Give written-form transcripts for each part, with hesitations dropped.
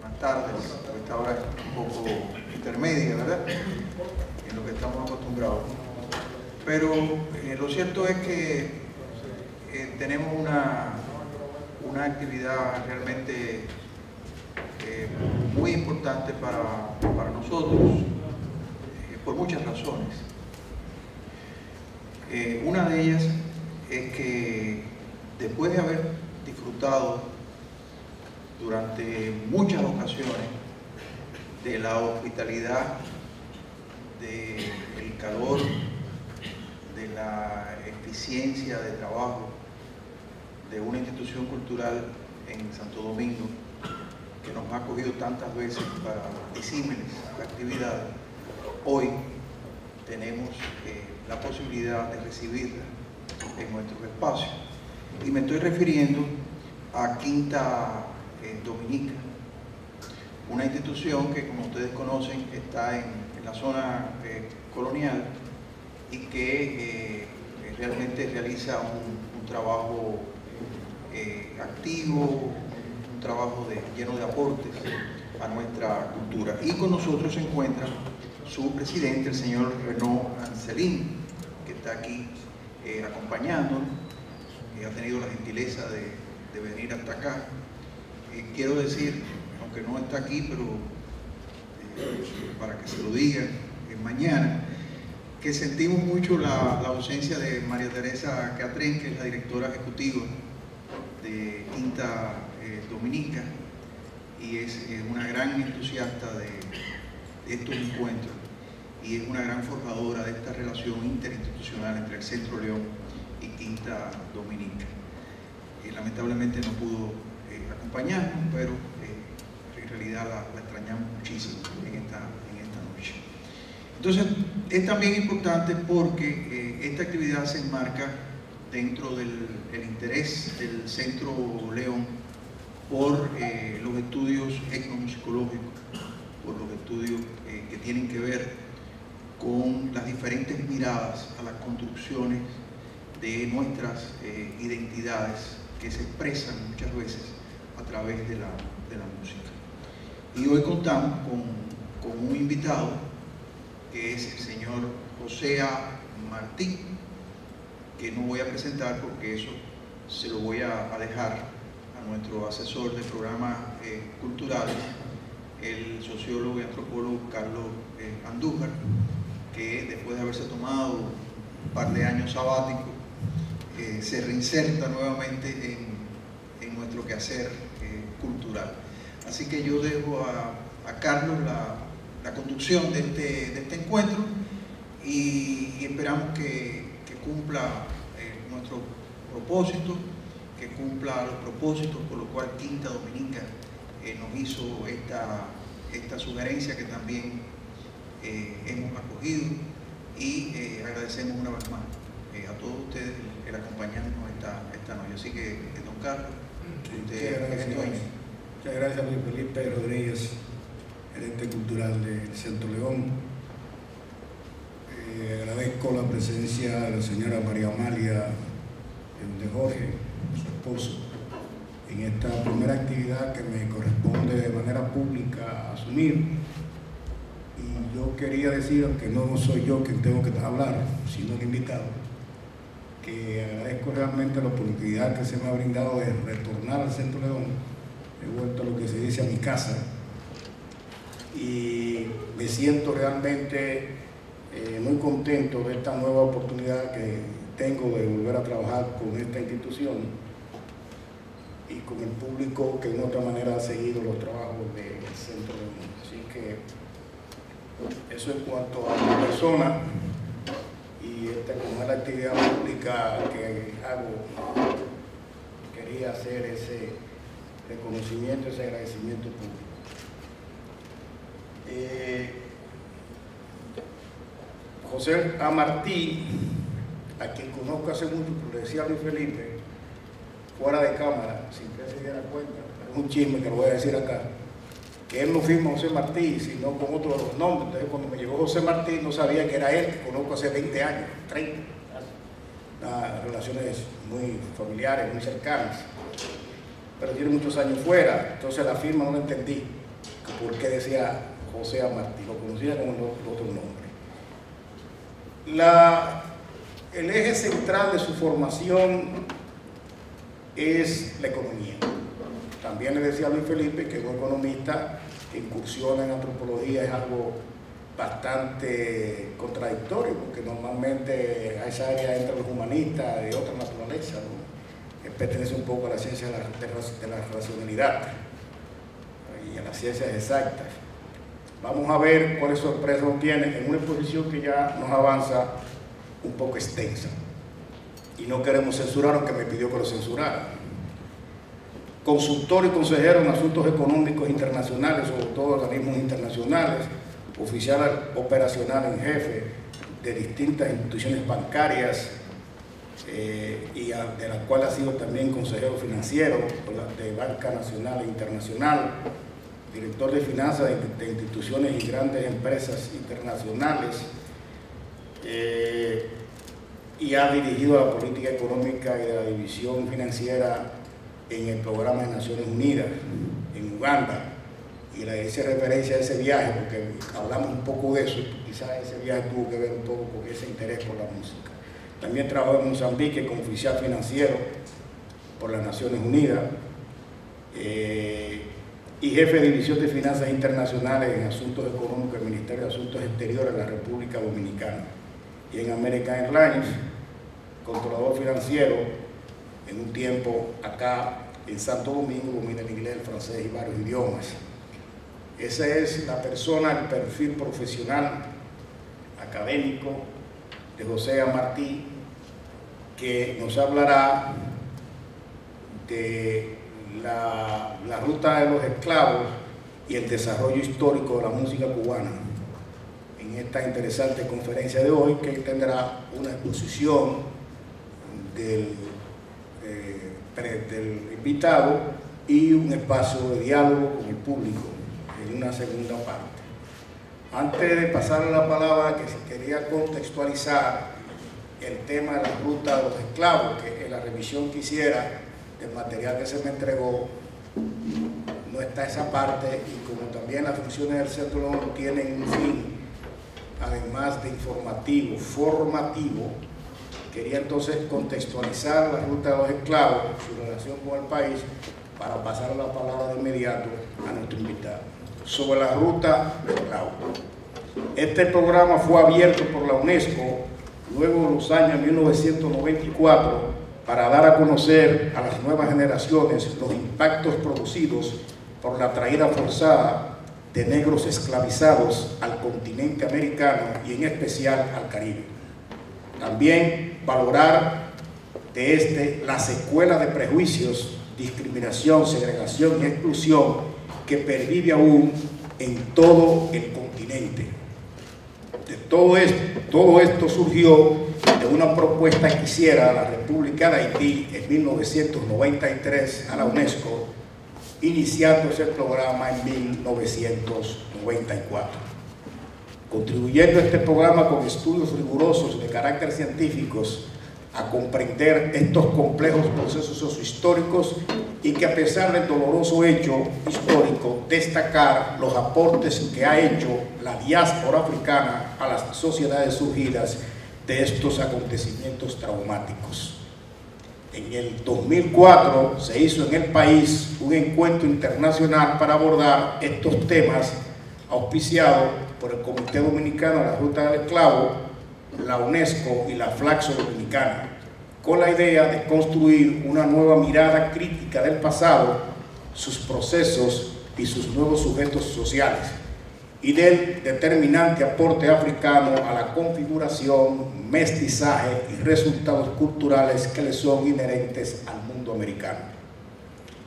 buenas tardes, porque esta hora es un poco intermedia, ¿verdad? En lo que estamos acostumbrados. Pero lo cierto es que tenemos una actividad realmente muy importante para nosotros, por muchas razones. Una de ellas es que después de haber disfrutado durante muchas ocasiones de la hospitalidad, del calor, de la eficiencia de trabajo de una institución cultural en Santo Domingo, que nos ha acogido tantas veces para disímiles actividades, hoy tenemos la posibilidad de recibirla en nuestros espacios. Y me estoy refiriendo a Quinta Dominica, una institución que, como ustedes conocen, está en la zona colonial y que realmente realiza un trabajo activo, un trabajo lleno de aportes a nuestra cultura. Y con nosotros se encuentra su presidente, el señor Renaud Ancelin, que está aquí acompañándonos, ha tenido la gentileza de venir hasta acá. Quiero decir, aunque no está aquí, pero para que se lo digan mañana, que sentimos mucho la ausencia de María Teresa Catrén, que es la directora ejecutiva de Quinta Dominica, y es una gran entusiasta de estos encuentros y es una gran forjadora de esta relación interinstitucional entre el Centro León y Quinta Dominica. Lamentablemente no pudo acompañarnos, pero en realidad la extrañamos muchísimo en esta noche. Entonces, es también importante porque esta actividad se enmarca dentro del interés del Centro León por los estudios etnomusicológicos, por los estudios que tienen que ver con las diferentes miradas a las construcciones de nuestras identidades que se expresan muchas veces a través de la música. Y hoy contamos con un invitado que es el señor José Martí, que no voy a presentar porque eso se lo voy a dejar a nuestro asesor de programas culturales, el sociólogo y antropólogo Carlos Andújar, que después de haberse tomado un par de años sabáticos, se reinserta nuevamente en nuestro quehacer cultural. Así que yo dejo a Carlos la conducción de este encuentro y esperamos que cumpla nuestro propósito, que cumpla los propósitos por los cuales Quinta Dominica nos hizo esta sugerencia que también hemos acogido, y agradecemos una vez más a todos ustedes el acompañarnos esta noche. Así que, don Carlos, muchas gracias a Luis Felipe Rodríguez, gerente cultural del Centro León. Agradezco la presencia de la señora María Amalia de Jorge, su esposo, en esta primera actividad que me corresponde de manera pública asumir. Y yo quería decir, aunque no soy yo quien tengo que hablar, sino el invitado, que agradezco realmente la oportunidad que se me ha brindado de retornar al Centro León. He vuelto a lo que se dice a mi casa y me siento realmente muy contento de esta nueva oportunidad que tengo de volver a trabajar con esta institución y con el público que de otra manera ha seguido los trabajos del Centro León. Así que eso en cuanto a mi persona. Y como es la actividad pública que hago, quería hacer ese reconocimiento, ese agradecimiento público. José Martí, a quien conozco hace mucho, pero le decía a Luis Felipe, fuera de cámara, sin que se diera cuenta, es un chisme que lo voy a decir acá, que él no firma José Martí, sino con otros nombres. Entonces, cuando me llegó José Martí, no sabía que era él, que conozco hace 20 años, 30. Unas relaciones muy familiares, muy cercanas, pero tiene muchos años fuera, entonces la firma no la entendí. por qué decía José Martí, lo conocía con otro nombre. El eje central de su formación es la economía. También le decía a Luis Felipe que un economista que incursiona en antropología es algo bastante contradictorio, porque normalmente a esa área entran los humanistas de otra naturaleza, ¿no? Que pertenece un poco a la ciencia de la racionalidad y a las ciencias exactas. Vamos a ver cuáles sorpresas obtiene en una exposición que ya nos avanza un poco extensa. Y no queremos censurar, aunque me pidió que lo censurara. Consultor y consejero en asuntos económicos internacionales, sobre todo organismos internacionales, oficial operacional en jefe de distintas instituciones bancarias, y de la cual ha sido también consejero financiero de Banca Nacional e Internacional, director de finanzas de instituciones y grandes empresas internacionales, y ha dirigido la política económica y de la división financiera en el programa de Naciones Unidas, en Uganda. Y le hice referencia a ese viaje porque hablamos un poco de eso, quizás ese viaje tuvo que ver un poco con ese interés por la música. También trabajó en Mozambique como oficial financiero por las Naciones Unidas, y jefe de división de finanzas internacionales en asuntos económicos del Ministerio de Asuntos Exteriores de la República Dominicana. Y en American Airlines, controlador financiero en un tiempo acá en Santo Domingo, domina el inglés, el francés y varios idiomas. Esa es la persona, el perfil profesional, académico de José Martí, que nos hablará de la ruta de los esclavos y el desarrollo histórico de la música cubana en esta interesante conferencia de hoy, que tendrá una exposición del invitado y un espacio de diálogo con el público en una segunda parte. Antes de pasarle la palabra, que se quería contextualizar el tema de la ruta de los esclavos, que en la revisión que hiciera del material que se me entregó no está esa parte, y como también las funciones del Centro no tienen un fin, además de informativo, formativo, quería entonces contextualizar la ruta de los esclavos, su relación con el país, para pasar la palabra de inmediato a nuestro invitado. Sobre la ruta de esclavos. Este programa fue abierto por la UNESCO luego de los años 1994 para dar a conocer a las nuevas generaciones los impactos producidos por la traída forzada de negros esclavizados al continente americano y en especial al Caribe. También valorar de la secuela de prejuicios, discriminación, segregación y exclusión que pervive aún en todo el continente. Todo esto surgió de una propuesta que hiciera la República de Haití en 1993 a la UNESCO, iniciando ese programa en 1994. Contribuyendo a este programa con estudios rigurosos de carácter científicos a comprender estos complejos procesos sociohistóricos, y que a pesar del doloroso hecho histórico, destacar los aportes que ha hecho la diáspora africana a las sociedades surgidas de estos acontecimientos traumáticos. En el 2004 se hizo en el país un encuentro internacional para abordar estos temas, auspiciado por el Comité Dominicano de la Ruta del Esclavo, la UNESCO y la Flaxo Dominicana, con la idea de construir una nueva mirada crítica del pasado, sus procesos y sus nuevos sujetos sociales, y del determinante aporte africano a la configuración, mestizaje y resultados culturales que le son inherentes al mundo americano.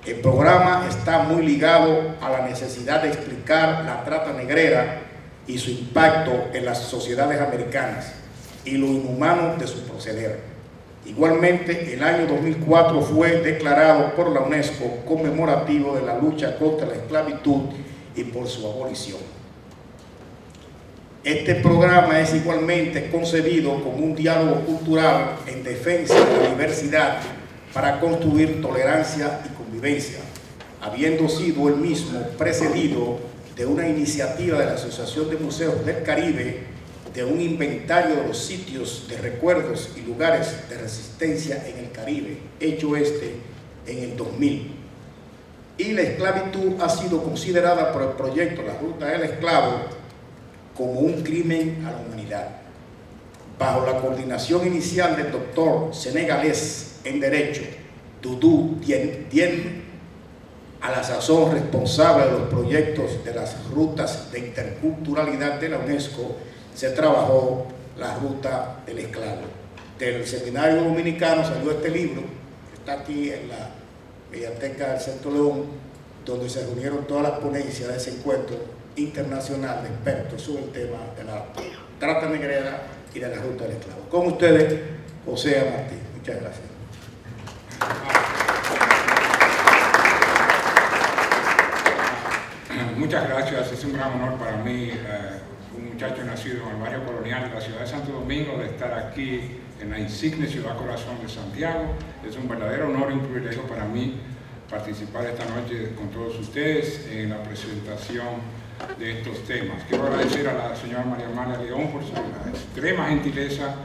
El programa está muy ligado a la necesidad de explicar la trata negrera y su impacto en las sociedades americanas y lo inhumano de su proceder. Igualmente, el año 2004 fue declarado por la UNESCO conmemorativo de la lucha contra la esclavitud y por su abolición. Este programa es igualmente concebido como un diálogo cultural en defensa de la diversidad para construir tolerancia y convivencia, habiendo sido el mismo precedido de una iniciativa de la Asociación de Museos del Caribe, de un inventario de los sitios de recuerdos y lugares de resistencia en el Caribe, hecho en el 2000. Y la esclavitud ha sido considerada por el proyecto La Ruta del Esclavo como un crimen a la humanidad. Bajo la coordinación inicial del doctor senegalés en Derecho, Doudou Dieng, a la sazón responsable de los proyectos de las rutas de interculturalidad de la UNESCO, se trabajó la Ruta del Esclavo. Del Seminario Dominicano salió este libro, que está aquí en la Biblioteca del Centro León, donde se reunieron todas las ponencias de ese encuentro internacional de expertos sobre el tema de la trata negrera y de la Ruta del Esclavo. Con ustedes, José Martín. Muchas gracias. Muchas gracias, es un gran honor para mí, un muchacho nacido en el barrio colonial de la ciudad de Santo Domingo, de estar aquí en la insigne ciudad corazón de Santiago. Es un verdadero honor y un privilegio para mí participar esta noche con todos ustedes en la presentación de estos temas. Quiero agradecer a la señora María Amalia León por su extrema gentileza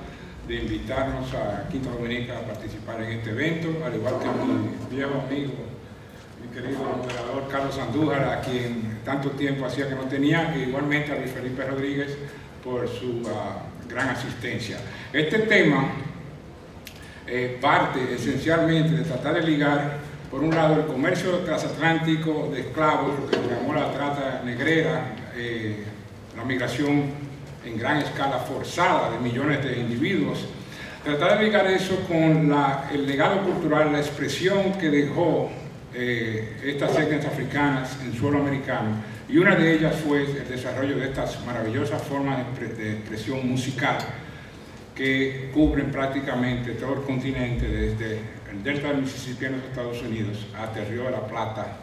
de invitarnos a Quinta Dominica a participar en este evento, al igual que mi viejo amigo, mi querido moderador Carlos Andújar, a quien tanto tiempo hacía que no tenía, e igualmente a Luis Felipe Rodríguez por su gran asistencia. Este tema parte esencialmente de tratar de ligar, por un lado, el comercio transatlántico de esclavos, lo que se llamó la trata negrera, la migración en gran escala forzada de millones de individuos, tratar de ligar eso con el legado cultural, la expresión que dejó estas etnias africanas en suelo americano, y una de ellas fue el desarrollo de estas maravillosas formas de expresión musical que cubren prácticamente todo el continente, desde el delta del Mississippi en los Estados Unidos hasta el Río de la Plata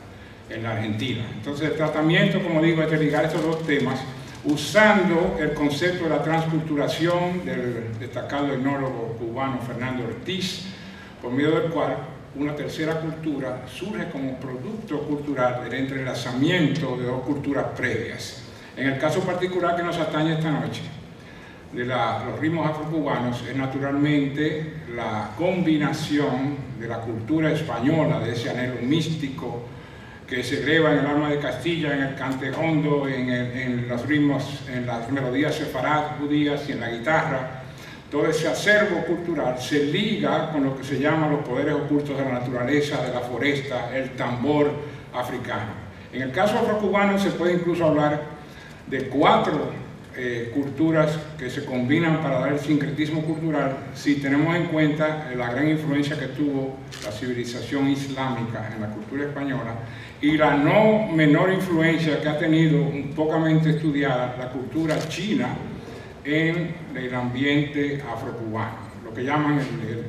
en la Argentina. Entonces el tratamiento, como digo, es de ligar estos dos temas usando el concepto de la transculturación del destacado etnólogo cubano Fernando Ortiz, por medio del cual una tercera cultura surge como producto cultural del entrelazamiento de dos culturas previas. En el caso particular que nos atañe esta noche, de los ritmos afrocubanos, es naturalmente la combinación de la cultura española, de ese anhelo místico que se eleva en el alma de Castilla, en el cante hondo, en los ritmos, en las melodías sefarad judías y en la guitarra. Todo ese acervo cultural se liga con lo que se llama los poderes ocultos de la naturaleza, de la foresta, el tambor africano. En el caso afrocubano se puede incluso hablar de 4 culturas que se combinan para dar el sincretismo cultural, si tenemos en cuenta la gran influencia que tuvo la civilización islámica en la cultura española y la no menor influencia que ha tenido, un pocamente estudiada, la cultura china en el ambiente afrocubano, lo que llaman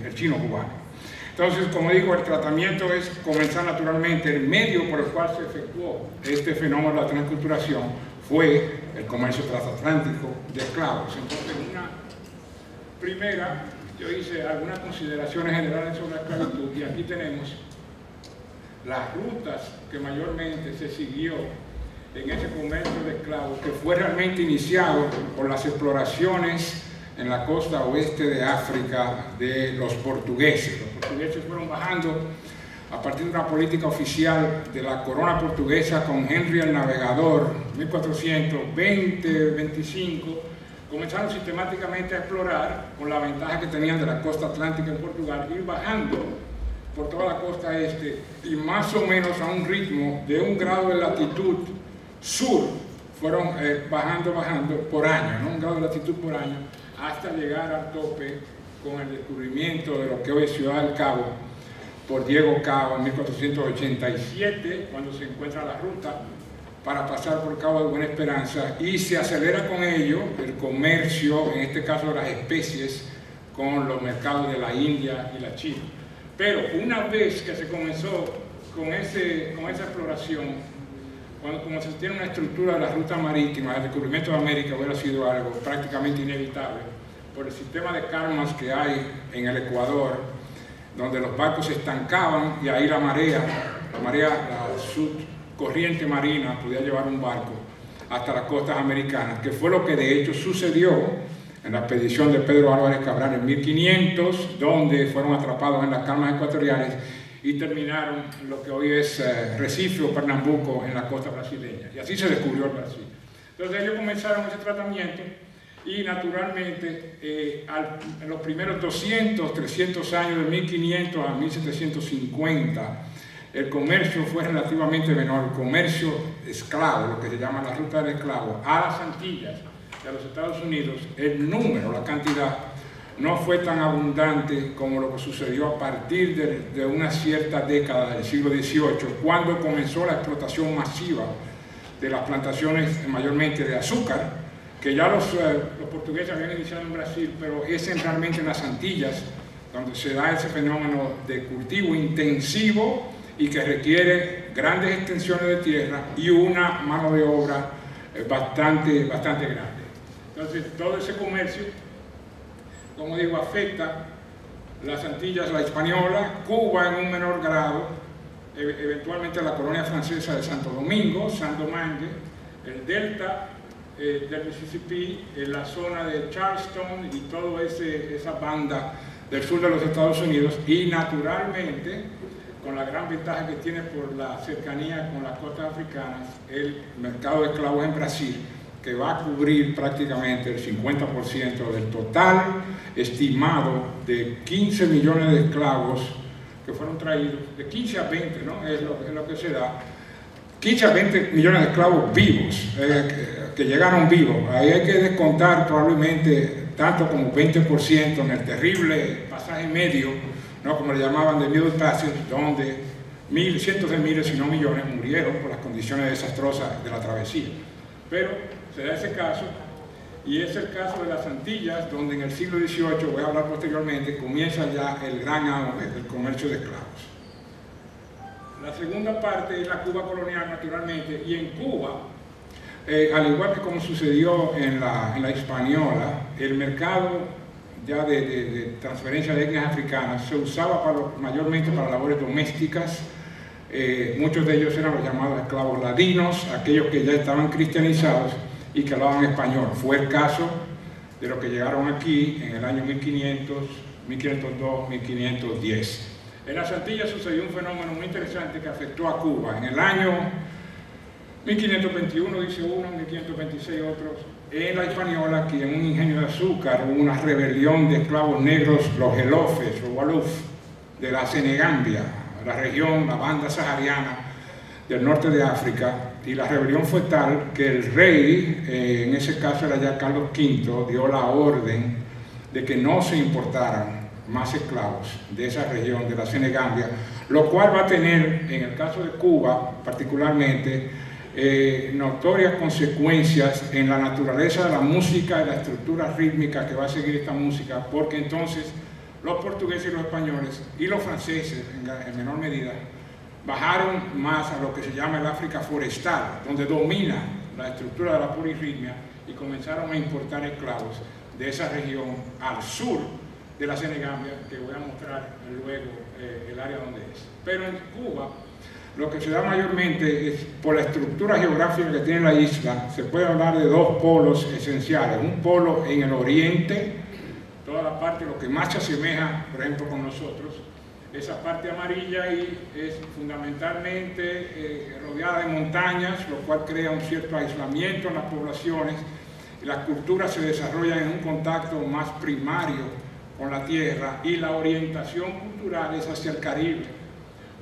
el chino cubano. Entonces, como digo, el tratamiento es comenzar naturalmente. El medio por el cual se efectuó este fenómeno de la transculturación fue el comercio transatlántico de esclavos. Entonces, una primera, yo hice algunas consideraciones generales sobre la esclavitud, y aquí tenemos las rutas que mayormente se siguió en ese comercio de esclavos, que fue realmente iniciado por las exploraciones en la costa oeste de África de los portugueses. Los portugueses fueron bajando a partir de una política oficial de la corona portuguesa con Henry el Navegador, 1420-25, comenzaron sistemáticamente a explorar, con la ventaja que tenían de la costa atlántica en Portugal, ir bajando por toda la costa este, y más o menos a un ritmo de 1 grado de latitud sur, fueron bajando por año, ¿no? 1 grado de latitud por año, hasta llegar al tope con el descubrimiento de lo que hoy es Ciudad del Cabo por Diego Cao en 1487, cuando se encuentra la ruta para pasar por Cabo de Buena Esperanza, y se acelera con ello el comercio, en este caso de las especies, con los mercados de la India y la China. Pero una vez que se comenzó con esa exploración, como se tiene una estructura de la ruta marítima, el descubrimiento de América hubiera sido algo prácticamente inevitable por el sistema de karmas que hay en el Ecuador, donde los barcos se estancaban y ahí la subcorriente marina podía llevar un barco hasta las costas americanas, que fue lo que de hecho sucedió en la expedición de Pedro Álvarez Cabral en 1500, donde fueron atrapados en las calmas ecuatoriales y terminaron en lo que hoy es Recife o Pernambuco en la costa brasileña. Y así se descubrió el Brasil. Entonces ellos comenzaron ese tratamiento y naturalmente en los primeros 200, 300 años de 1500 a 1750, el comercio fue relativamente menor. El comercio esclavo, lo que se llama la ruta del esclavo, a las Antillas de los Estados Unidos, el número, la cantidad, no fue tan abundante como lo que sucedió a partir de una cierta década del siglo XVIII, cuando comenzó la explotación masiva de las plantaciones mayormente de azúcar, que ya los portugueses habían iniciado en Brasil, pero es realmente en las Antillas donde se da ese fenómeno de cultivo intensivo y que requiere grandes extensiones de tierra y una mano de obra bastante grande. Entonces, todo ese comercio, como digo, afecta las Antillas, la Hispaniola, Cuba en un menor grado, eventualmente la colonia francesa de Santo Domingo, Saint-Domingue, el delta del Mississippi, en la zona de Charleston y toda esa banda del sur de los Estados Unidos, y naturalmente, con la gran ventaja que tiene por la cercanía con las costas africanas, el mercado de esclavos en Brasil, que va a cubrir prácticamente el 50% del total estimado de 15 millones de esclavos que fueron traídos, de 15 a 20, ¿no? Es lo que se da, 15 a 20 millones de esclavos vivos, que llegaron vivos. Ahí hay que descontar probablemente tanto como 20% en el terrible pasaje medio, ¿no? Como le llamaban de Middle Passage, donde cientos de miles, si no millones, murieron por las condiciones desastrosas de la travesía. Pero se da ese caso, y es el caso de las Antillas, donde en el siglo XVIII, voy a hablar posteriormente, comienza ya el gran auge del comercio de esclavos. La segunda parte es la Cuba colonial, naturalmente, y en Cuba, al igual que como sucedió en la Hispaniola, el mercado ya de transferencia de etnias africanas se usaba mayormente para labores domésticas. Muchos de ellos eran los llamados esclavos ladinos, aquellos que ya estaban cristianizados y que hablaban español. Fue el caso de los que llegaron aquí en el año 1500, 1502, 1510. En las Antillas sucedió un fenómeno muy interesante que afectó a Cuba. En el año 1521, dice uno, 1526 otros, en la Hispaniola, aquí en un ingenio de azúcar, hubo una rebelión de esclavos negros, los Gelofes o Waluf, de la Senegambia, la región, la banda sahariana del norte de África, y la rebelión fue tal que el rey, en ese caso era ya Carlos V, dio la orden de que no se importaran más esclavos de esa región, de la Senegambia, lo cual va a tener, en el caso de Cuba particularmente, notorias consecuencias en la naturaleza de la música y la estructura rítmica que va a seguir esta música, porque entonces los portugueses y los españoles y los franceses en menor medida bajaron más a lo que se llama el África forestal, donde domina la estructura de la polirritmia, y comenzaron a importar esclavos de esa región al sur de la Senegambia, que voy a mostrar luego el área donde es. Pero en Cuba, lo que se da mayormente es, por la estructura geográfica que tiene la isla, se puede hablar de dos polos esenciales. Un polo en el oriente, toda la parte, lo que más se asemeja, por ejemplo, con nosotros, esa parte amarilla ahí es fundamentalmente rodeada de montañas, lo cual crea un cierto aislamiento en las poblaciones, y las culturas se desarrollan en un contacto más primario con la tierra, y la orientación cultural es hacia el Caribe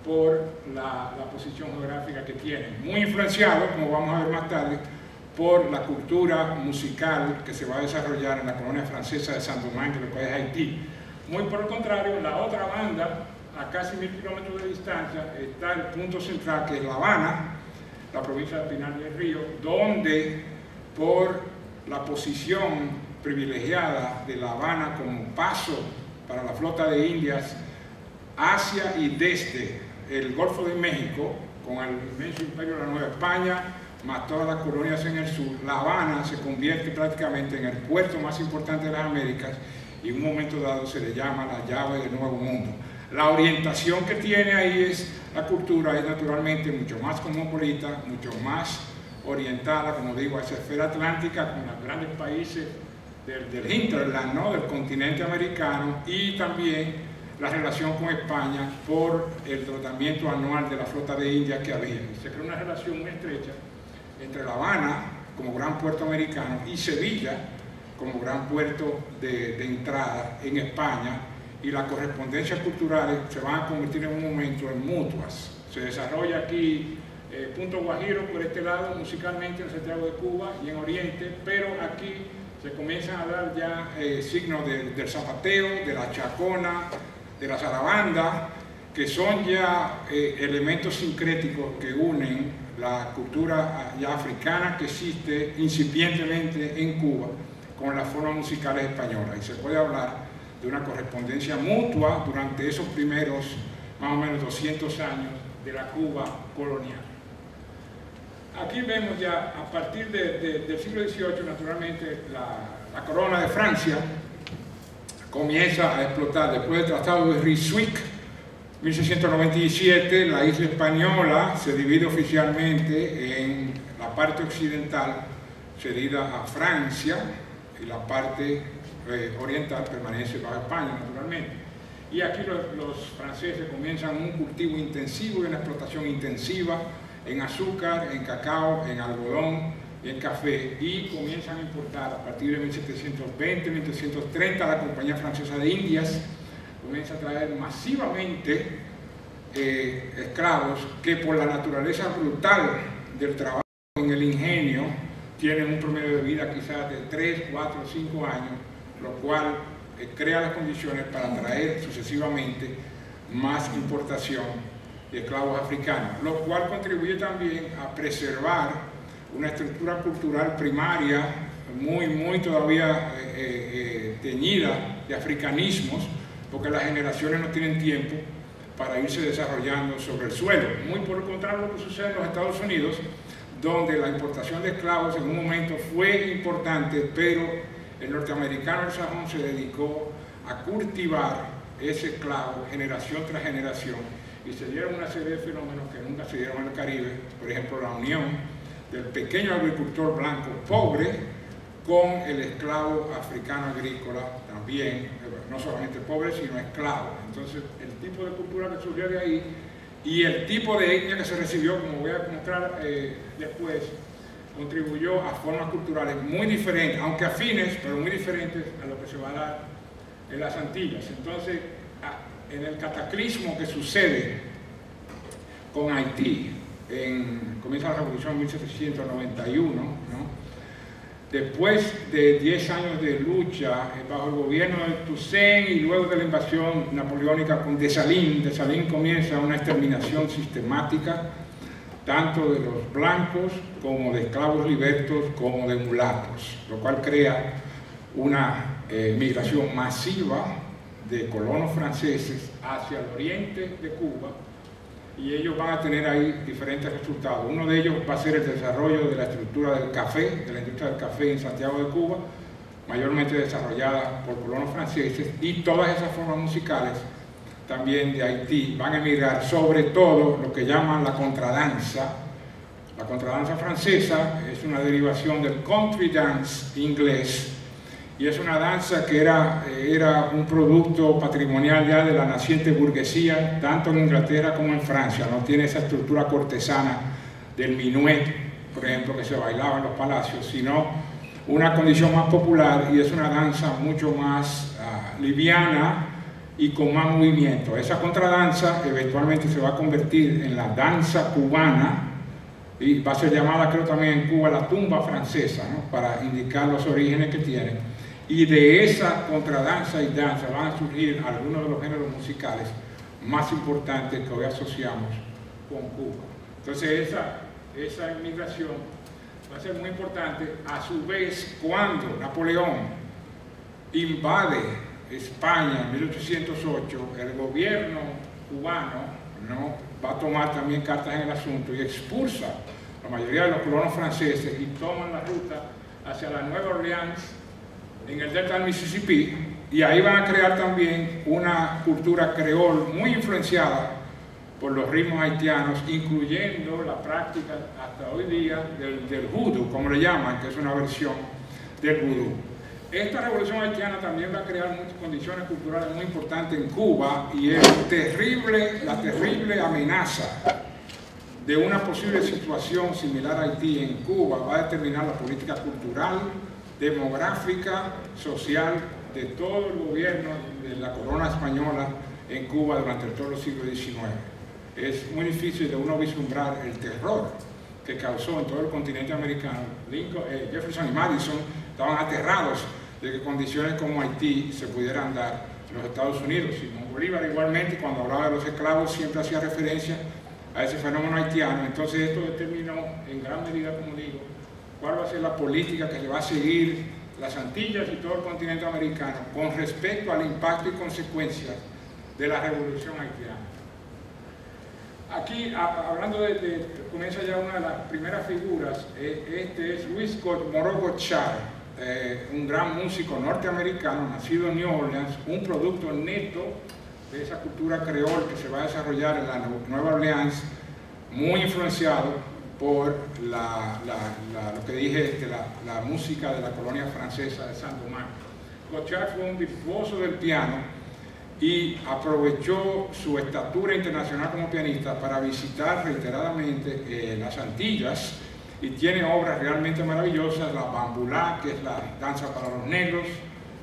por la posición geográfica que tiene, muy influenciado, como vamos a ver más tarde, por la cultura musical que se va a desarrollar en la colonia francesa de Saint-Domingue, lo que es Haití. Muy por el contrario, la otra banda, a casi 1000 kilómetros de distancia, está el punto central, que es La Habana, la provincia de Pinar del Río, donde por la posición privilegiada de La Habana como paso para la flota de Indias hacia y desde el Golfo de México, con el inmenso imperio de la Nueva España, más todas las colonias en el sur, La Habana se convierte prácticamente en el puerto más importante de las Américas, y en un momento dado se le llama la llave del Nuevo Mundo. La orientación que tiene ahí es la cultura, es naturalmente mucho más cosmopolita, mucho más orientada, como digo, a esa esfera atlántica con los grandes países del hinterland, ¿no?, del continente americano, y también la relación con España por el tratamiento anual de la flota de Indias que había. Se creó una relación muy estrecha entre La Habana como gran puerto americano y Sevilla como gran puerto de entrada en España, y las correspondencias culturales se van a convertir en un momento en mutuas. Se desarrolla aquí Punto Guajiro por este lado, musicalmente en Santiago de Cuba y en Oriente, pero aquí se comienzan a dar ya signos del zapateo, de la chacona, de la zarabanda, que son ya elementos sincréticos que unen la cultura ya africana que existe incipientemente en Cuba con las formas musicales españolas, y se puede hablar de una correspondencia mutua durante esos primeros más o menos 200 años de la Cuba colonial. Aquí vemos ya a partir del siglo XVIII, naturalmente, la corona de Francia comienza a explotar. Después del Tratado de Ryswick, 1697, la isla española se divide oficialmente en la parte occidental cedida a Francia y la parte oriental permanece bajo España, naturalmente. Y aquí los franceses comienzan un cultivo intensivo y una explotación intensiva en azúcar, en cacao, en algodón y en café, y comienzan a importar a partir de 1720, 1730, la Compañía Francesa de Indias comienza a traer masivamente esclavos que por la naturaleza brutal del trabajo en el ingenio tienen un promedio de vida quizás de 3, 4, 5 años, lo cual crea las condiciones para traer sucesivamente más importación de esclavos africanos, lo cual contribuye también a preservar una estructura cultural primaria muy todavía teñida de africanismos, porque las generaciones no tienen tiempo para irse desarrollando sobre el suelo. Muy por el contrario lo que sucede en los Estados Unidos, donde la importación de esclavos en un momento fue importante, pero el norteamericano del sajón se dedicó a cultivar ese esclavo generación tras generación, y se dieron una serie de fenómenos que nunca se dieron en el Caribe. Por ejemplo, la unión del pequeño agricultor blanco pobre con el esclavo africano agrícola también, no solamente pobre, sino esclavo. Entonces, el tipo de cultura que surgió de ahí y el tipo de etnia que se recibió, como voy a mostrar después, contribuyó a formas culturales muy diferentes, aunque afines, pero muy diferentes a lo que se va a dar en las Antillas. Entonces, en el cataclismo que sucede con Haití, comienza la revolución en 1791, ¿no? Después de 10 años de lucha bajo el gobierno de Toussaint y luego de la invasión napoleónica con Dessalines comienza una exterminación sistemática tanto de los blancos como de esclavos libertos como de mulatos, lo cual crea una migración masiva de colonos franceses hacia el oriente de Cuba, y ellos van a tener ahí diferentes resultados. Uno de ellos va a ser el desarrollo de la estructura del café, de la industria del café en Santiago de Cuba, mayormente desarrollada por colonos franceses, y todas esas formas musicales también de Haití van a emigrar, sobre todo lo que llaman la contradanza. La contradanza francesa es una derivación del country dance inglés, y es una danza que era un producto patrimonial ya de la naciente burguesía, tanto en Inglaterra como en Francia. No tiene esa estructura cortesana del minuet, por ejemplo, que se bailaba en los palacios, sino una condición más popular, y es una danza mucho más liviana y con más movimiento. Esa contradanza eventualmente se va a convertir en la danza cubana, y va a ser llamada, creo, también en Cuba la tumba francesa, ¿no?, para indicar los orígenes que tiene. Y de esa contradanza y danza van a surgir algunos de los géneros musicales más importantes que hoy asociamos con Cuba. Entonces esa inmigración va a ser muy importante. A su vez, cuando Napoleón invade España en 1808, el gobierno cubano, ¿no?, va a tomar también cartas en el asunto y expulsa a la mayoría de los colonos franceses y toman la ruta hacia la Nueva Orleans, en el delta del Mississippi, y ahí van a crear también una cultura creol muy influenciada por los ritmos haitianos, incluyendo la práctica hasta hoy día del vudú, como le llaman, que es una versión del vudú. Esta revolución haitiana también va a crear muchas condiciones culturales muy importantes en Cuba, y la terrible amenaza de una posible situación similar a Haití en Cuba va a determinar la política cultural, demográfica, social de todo el gobierno de la corona española en Cuba durante todo el siglo XIX. Es muy difícil de uno vislumbrar el terror que causó en todo el continente americano. Jefferson y Madison estaban aterrados de que condiciones como Haití se pudieran dar en los Estados Unidos. Simón Bolívar igualmente, cuando hablaba de los esclavos, siempre hacía referencia a ese fenómeno haitiano. Entonces esto determinó en gran medida, como digo, cuál va a ser la política que le va a seguir las Antillas y todo el continente americano con respecto al impacto y consecuencias de la revolución haitiana. Aquí, hablando comienza ya una de las primeras figuras, este es Luis Moreau Gottschalk, un gran músico norteamericano, nacido en New Orleans, un producto neto de esa cultura creol que se va a desarrollar en la Nueva Orleans, muy influenciado por lo que dije, la música de la colonia francesa de Saint-Domingue. Gottschalk fue un virtuoso del piano y aprovechó su estatura internacional como pianista para visitar reiteradamente las Antillas, y tiene obras realmente maravillosas. La Bambulá, que es la danza para los negros,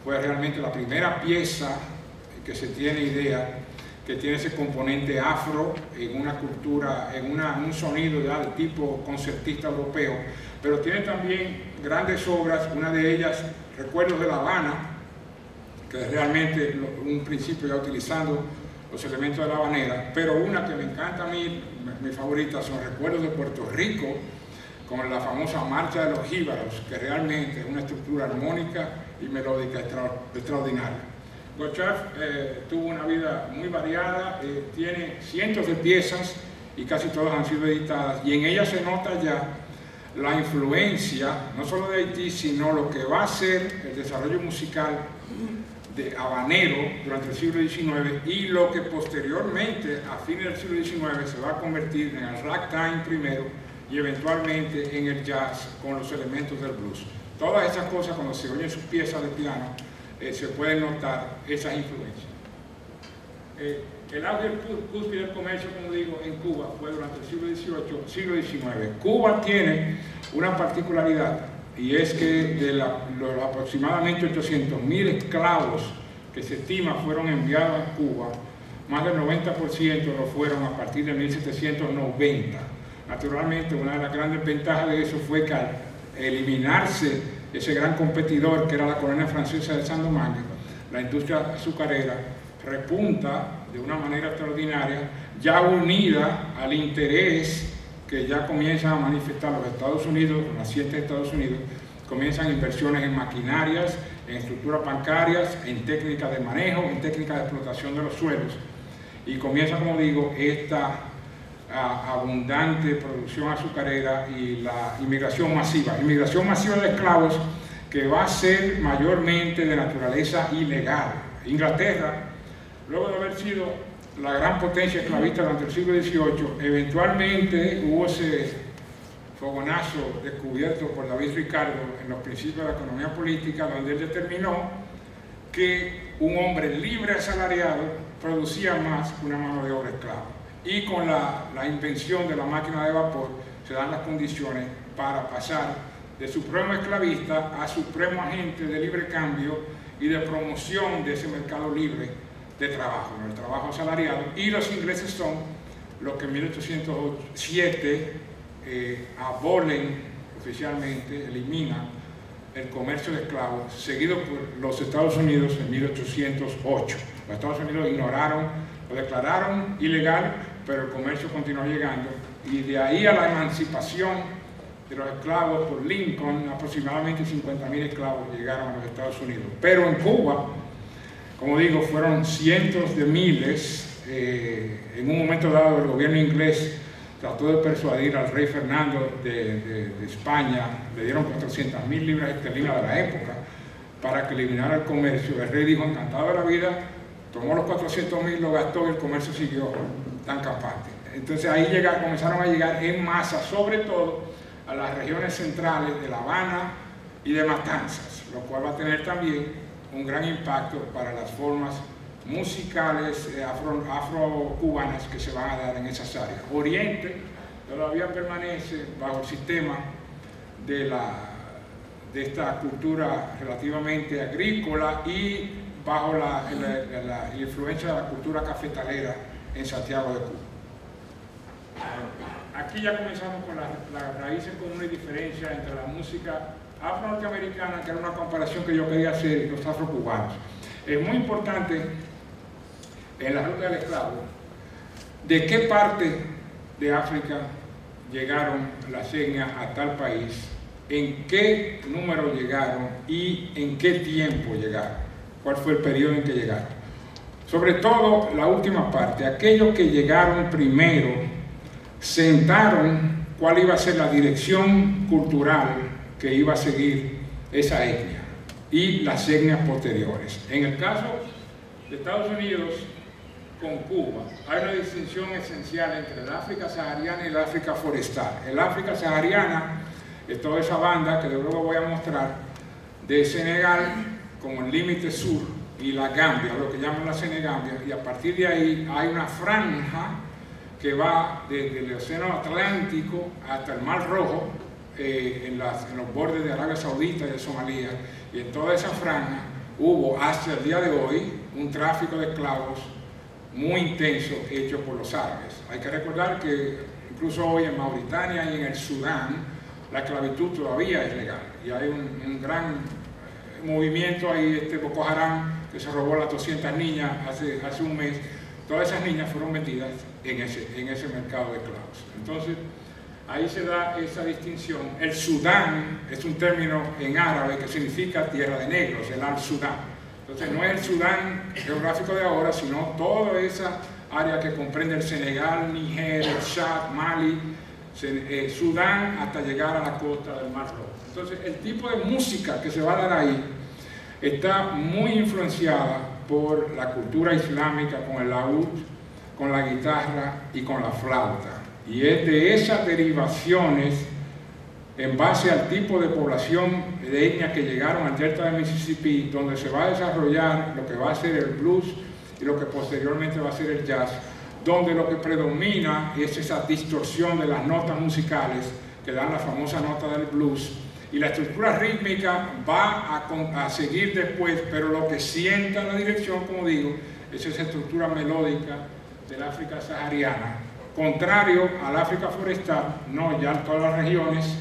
fue realmente la primera pieza que se tiene idea que tiene ese componente afro en una cultura, en un sonido ya de tipo concertista europeo, pero tiene también grandes obras, una de ellas, Recuerdos de La Habana, que es realmente un principio ya utilizando los elementos de la habanera, pero una que me encanta a mí, mi favorita, son Recuerdos de Puerto Rico, con la famosa Marcha de los Jíbaros, que realmente es una estructura armónica y melódica extraordinaria. Gottschalk tuvo una vida muy variada, tiene cientos de piezas y casi todas han sido editadas, y en ellas se nota ya la influencia, no solo de Haití, sino lo que va a ser el desarrollo musical de habanero durante el siglo XIX, y lo que posteriormente, a fines del siglo XIX, se va a convertir en el ragtime primero y eventualmente en el jazz con los elementos del blues. Todas esas cosas, cuando se oyen sus piezas de piano, se pueden notar esas influencias. El auge cúspide del comercio, como digo, en Cuba fue durante el siglo XVIII, siglo XIX. Cuba tiene una particularidad, y es que de los aproximadamente 800.000 esclavos que se estima fueron enviados a Cuba, más del 90% lo fueron a partir de 1790. Naturalmente, una de las grandes ventajas de eso fue que al eliminarse ese gran competidor que era la colonia francesa de Saint-Domingue, la industria azucarera repunta de una manera extraordinaria, ya unida al interés que ya comienzan a manifestar los Estados Unidos, los nacientes de Estados Unidos. Comienzan inversiones en maquinarias, en estructuras bancarias, en técnicas de manejo, en técnicas de explotación de los suelos, y comienza, como digo, esta abundante producción azucarera y la inmigración masiva de esclavos, que va a ser mayormente de naturaleza ilegal. Inglaterra, luego de haber sido la gran potencia esclavista durante el siglo XVIII, eventualmente hubo ese fogonazo descubierto por David Ricardo en los principios de la economía política, donde él determinó que un hombre libre asalariado producía más que una mano de obra esclava. Y con la invención de la máquina de vapor se dan las condiciones para pasar de supremo esclavista a supremo agente de libre cambio y de promoción de ese mercado libre de trabajo, ¿no? El trabajo asalariado. Y los ingleses son los que en 1807 abolen oficialmente, eliminan el comercio de esclavos, seguido por los Estados Unidos en 1808. Los Estados Unidos ignoraron, lo declararon ilegal, pero el comercio continuó llegando, y de ahí a la emancipación de los esclavos por Lincoln, aproximadamente 50.000 esclavos llegaron a los Estados Unidos. Pero en Cuba, como digo, fueron cientos de miles. En un momento dado, el gobierno inglés trató de persuadir al rey Fernando de España, le dieron 400.000 libras esterlinas de la época para que eliminara el comercio. El rey dijo, encantado de la vida, tomó los 400.000, lo gastó y el comercio siguió tan campante. Entonces ahí comenzaron a llegar en masa, sobre todo a las regiones centrales de La Habana y de Matanzas, lo cual va a tener también un gran impacto para las formas musicales afro-cubanas que se van a dar en esas áreas. Oriente todavía permanece bajo el sistema de esta cultura relativamente agrícola y bajo la influencia de la cultura cafetalera en Santiago de Cuba. Aquí ya comenzamos con las raíces comunes y diferencias entre la música afro-norteamericana, que era una comparación que yo quería hacer, y los afro-cubanos. Es muy importante en la ruta del esclavo de qué parte de África llegaron las etnias a tal país, en qué número llegaron y en qué tiempo llegaron, cuál fue el periodo en que llegaron. Sobre todo la última parte, aquellos que llegaron primero sentaron cuál iba a ser la dirección cultural que iba a seguir esa etnia y las etnias posteriores. En el caso de Estados Unidos con Cuba, hay una distinción esencial entre el África sahariana y el África forestal. El África sahariana es toda esa banda que luego voy a mostrar, de Senegal como el límite sur y la Gambia, lo que llaman la Senegambia, y a partir de ahí hay una franja que va desde el Océano Atlántico hasta el Mar Rojo, en los bordes de Arabia Saudita y de Somalia, y en toda esa franja hubo hasta el día de hoy un tráfico de esclavos muy intenso hecho por los árabes. Hay que recordar que incluso hoy en Mauritania y en el Sudán la esclavitud todavía es legal, y hay un gran movimiento ahí, Boko Haram, que se robó las 200 niñas hace un mes. Todas esas niñas fueron vendidas en ese mercado de esclavos. Entonces, ahí se da esa distinción. El Sudán es un término en árabe que significa tierra de negros, el Al-Sudán. Entonces, no es el Sudán geográfico de ahora, sino toda esa área que comprende el Senegal, Níger, el Chad, Mali, Sudán, hasta llegar a la costa del Mar Rojo. Entonces, el tipo de música que se va a dar ahí está muy influenciada por la cultura islámica, con el laúd, con la guitarra y con la flauta. Y es de esas derivaciones, en base al tipo de población de etnias que llegaron al delta del Mississippi, donde se va a desarrollar lo que va a ser el blues y lo que posteriormente va a ser el jazz, donde lo que predomina es esa distorsión de las notas musicales que dan la famosa nota del blues, y la estructura rítmica va a seguir después, pero lo que sienta la dirección, como digo, es esa estructura melódica del África sahariana, contrario al África forestal. No, ya en todas las regiones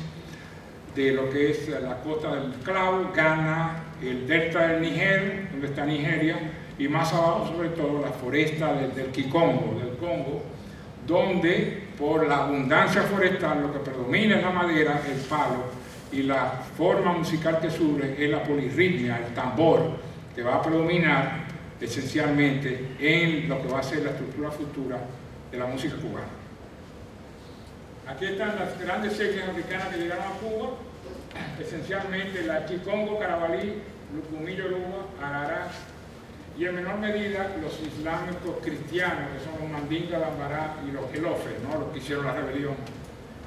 de lo que es la costa del Esclavo, Ghana, el delta del Níger, donde está Nigeria, y más abajo sobre todo la foresta del Kikongo, del Congo, donde por la abundancia forestal lo que predomina es la madera, el palo, y la forma musical que surge es la polirritmia, el tambor, que va a predominar esencialmente en lo que va a ser la estructura futura de la música cubana. Aquí están las grandes etnias africanas que llegaron a Cuba, esencialmente la Kikongo, Carabalí, Lucumí, Yoruba, Arará, y en menor medida los islámicos cristianos, que son los Mandinga, Lambará y los Gelofes, ¿no? Los que hicieron la rebelión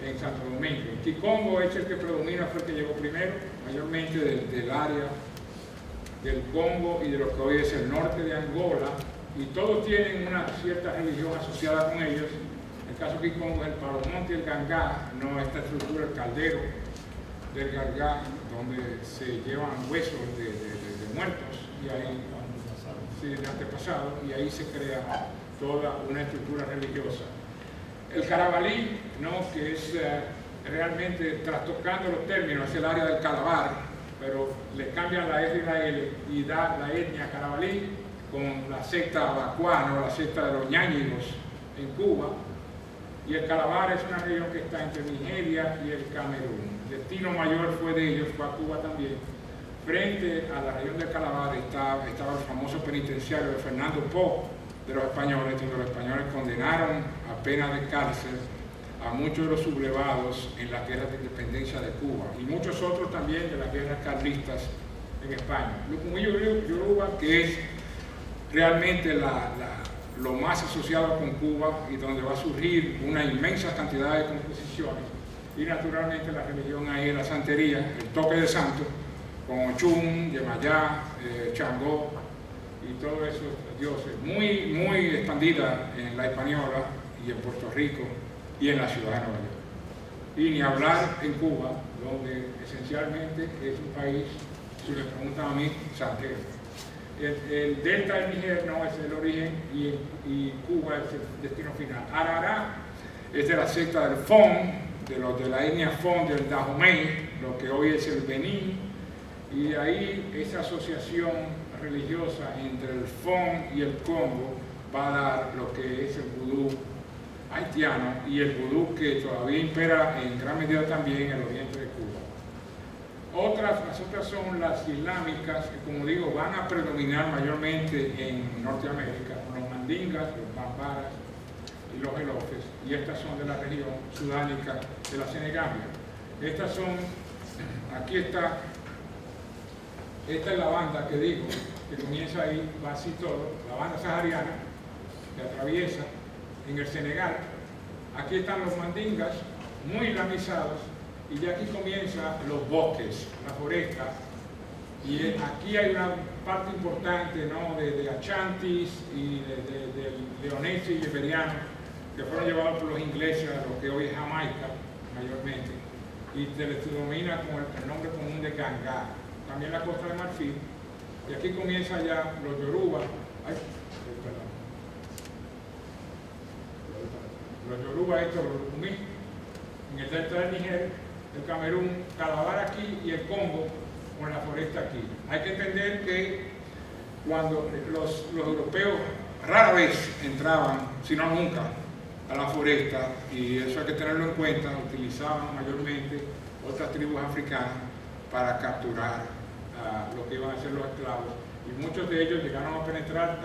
en Santo Domingo. El Kikongo es el que predomina, fue el que llegó primero, mayormente del área del Congo y de lo que hoy es el norte de Angola, y todos tienen una cierta religión asociada con ellos. En el caso de Kikongo es el Palomonte y el Gangá, no esta estructura, el caldero del Gangá, donde se llevan huesos de muertos, y ahí, sí, de antepasados, y ahí se crea toda una estructura religiosa. El Carabalí, ¿no?, que es realmente, trastocando los términos, es el área del Calabar, pero le cambian la S y la L y da la etnia Carabalí con la secta Abacuá, ¿no?, la secta de los ñáñigos en Cuba, y el Calabar es una región que está entre Nigeria y el Camerún. El destino mayor fue de ellos, fue a Cuba también. Frente a la región del Calabar estaba el famoso penitenciario de Fernando Po, de los españoles, donde los españoles condenaron a pena de cárcel a muchos de los sublevados en las guerras de independencia de Cuba, y muchos otros también de las guerras carlistas en España. Lucumí Yoruba, que es realmente lo más asociado con Cuba y donde va a surgir una inmensa cantidad de composiciones. Y naturalmente la religión ahí es la santería, el toque de santo, con Ochun, Yemayá, Changó y todos esos dioses, muy expandida en la Hispaniola y en Puerto Rico y en la ciudad de Nueva York. Y ni hablar en Cuba, donde esencialmente es un país, si me preguntan a mí, santero. El delta del Níger no es el origen y Cuba es el destino final. Arará es de la secta del Fon, de los de la etnia Fon del Dahomey, lo que hoy es el Benín, y ahí esa asociación religiosa entre el Fon y el Congo va a dar lo que es el vudú haitiano y el vudú que todavía impera en gran medida también en el oriente de Cuba. Las otras son las islámicas, que como digo van a predominar mayormente en Norteamérica, con los mandingas, los bambaras y los elofes, y estas son de la región sudánica de la Senegambia. Estas son, aquí está, esta es la banda que digo, que comienza ahí, va así todo, la banda sahariana, que atraviesa en el Senegal. Aquí están los mandingas, muy islamizados, y ya aquí comienzan los bosques, la foresta, y aquí hay una parte importante, ¿no?, de achantis y de leoneses y liberianos que fueron llevados por los ingleses a lo que hoy es Jamaica, mayormente, y se les denomina con el nombre común de Gangá, también la Costa de Marfil, y aquí comienza ya los Yoruba, los Yoruba, estos, los Lukumi, en el delta del Níger, el Camerún, Calabar aquí y el Congo con la foresta aquí. Hay que entender que cuando los europeos rara vez entraban, si no nunca, a la foresta, y eso hay que tenerlo en cuenta, utilizaban mayormente otras tribus africanas para capturar lo que iban a ser los esclavos. Y muchos de ellos llegaron a penetrar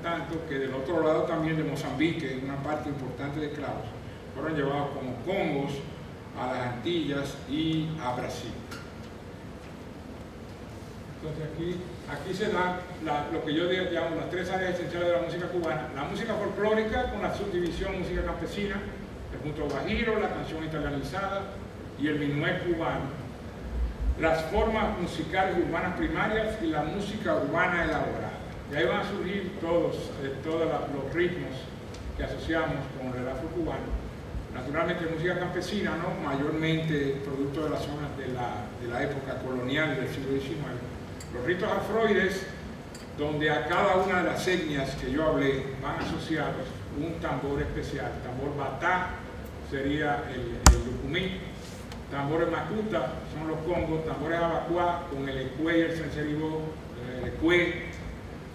tanto que del otro lado también de Mozambique, una parte importante de esclavos, fueron llevados como congos a las Antillas y a Brasil. Entonces aquí se da lo que yo llamo las tres áreas esenciales de la música cubana: la música folclórica con la subdivisión música campesina, el punto guajiro, la canción italianizada y el minué cubano, las formas musicales urbanas primarias y la música urbana elaborada. Y ahí van a surgir todos los ritmos que asociamos con el afro cubano. Naturalmente música campesina, ¿no?, mayormente producto de las zonas de la época colonial del siglo XIX. Los ritos afroides, donde a cada una de las etnias que yo hablé van asociados un tambor especial. Tambor batá sería el lucumí, tambores macuta son los congos, tambores abacuá con el ecué y el cencerigó, el ecué,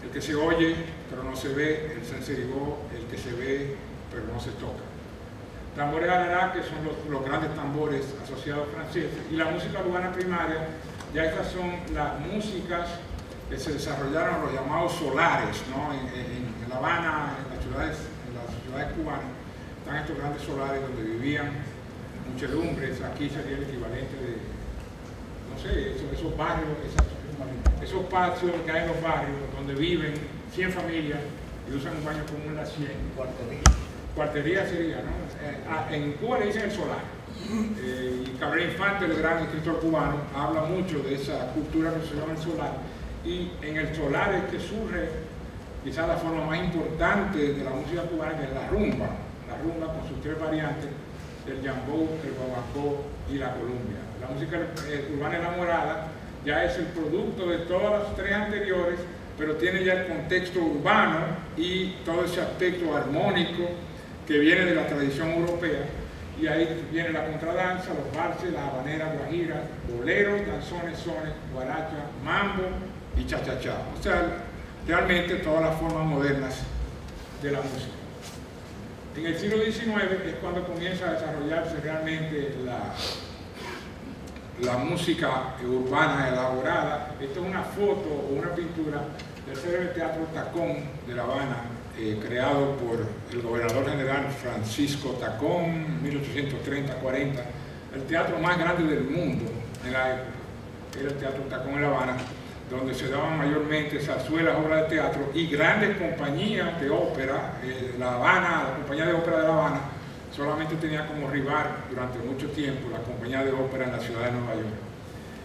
el que se oye pero no se ve, el cencerigó, el que se ve pero no se toca. Tambores arará, que son los grandes tambores asociados franceses, y la música urbana primaria, ya estas son las músicas que se desarrollaron en los llamados solares, ¿no? En La Habana, en las ciudades cubanas, están estos grandes solares donde vivían muchedumbres. Aquí sería el equivalente de, no sé, esos barrios, esos patios que hay en los barrios donde viven 100 familias y usan un baño común las 100. Cuartería sería, ¿no? En Cuba le dicen el solar. Y Cabrera Infante, el gran escritor cubano, habla mucho de esa cultura que se llama el solar. Y en el solar es que surge quizás la forma más importante de la música cubana, que es la rumba con sus tres variantes, el yambó, el guaguancó y la columbia. La música urbana elaborada ya es el producto de todas las tres anteriores, pero tiene ya el contexto urbano y todo ese aspecto armónico que viene de la tradición europea, y ahí viene la contradanza, los valses, las habaneras, guajiras, boleros, danzones, sones, guaracha, mambo y cha-cha-cha. O sea, realmente todas las formas modernas de la música. En el siglo XIX es cuando comienza a desarrollarse realmente la música urbana elaborada. Esto es una foto o una pintura del célebre Teatro Tacón de La Habana, creado por el gobernador general Francisco Tacón en 1830-40, el teatro más grande del mundo en la época, era el Teatro Tacón en La Habana, donde se daban mayormente zarzuelas, obras de teatro y grandes compañías de ópera. La Habana, la compañía de ópera de La Habana, solamente tenía como rival durante mucho tiempo la compañía de ópera en la ciudad de Nueva York.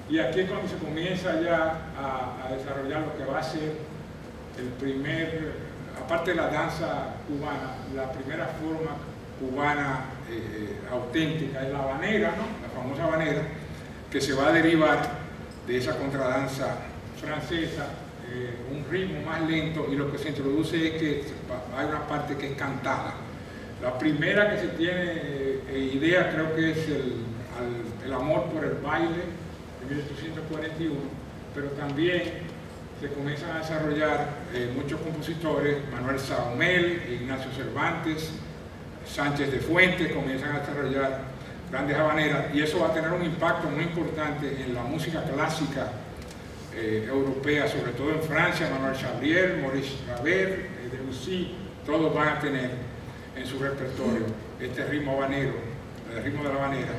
Y aquí es cuando se comienza ya a desarrollar lo que va a ser el primer, aparte de la danza cubana, la primera forma cubana auténtica es la habanera, ¿no? La famosa habanera, que se va a derivar de esa contradanza francesa, un ritmo más lento, y lo que se introduce es que hay una parte que es cantada. La primera que se tiene idea creo que es el amor por el baile de 1841, pero también se comienzan a desarrollar muchos compositores, Manuel Saumel, Ignacio Cervantes, Sánchez de Fuentes, comienzan a desarrollar grandes habaneras, y eso va a tener un impacto muy importante en la música clásica europea, sobre todo en Francia. Manuel Chabrier, Maurice Ravel, Debussy, todos van a tener en su repertorio este ritmo habanero, el ritmo de la habanera,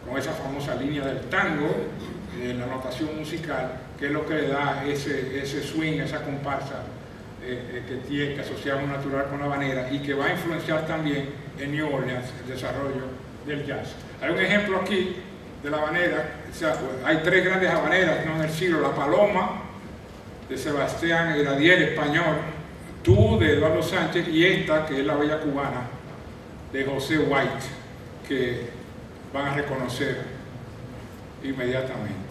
con esa famosa línea del tango en la notación musical, que es lo que le da ese swing, esa comparsa que asociamos natural con la habanera, y que va a influenciar también en New Orleans el desarrollo del jazz. Hay un ejemplo aquí de la habanera. O sea, hay tres grandes habaneras, ¿no?, en el siglo: La Paloma, de Sebastián Iradier, español; Tú, de Eduardo Sánchez; y esta, que es La Bella Cubana, de José White, que van a reconocer inmediatamente.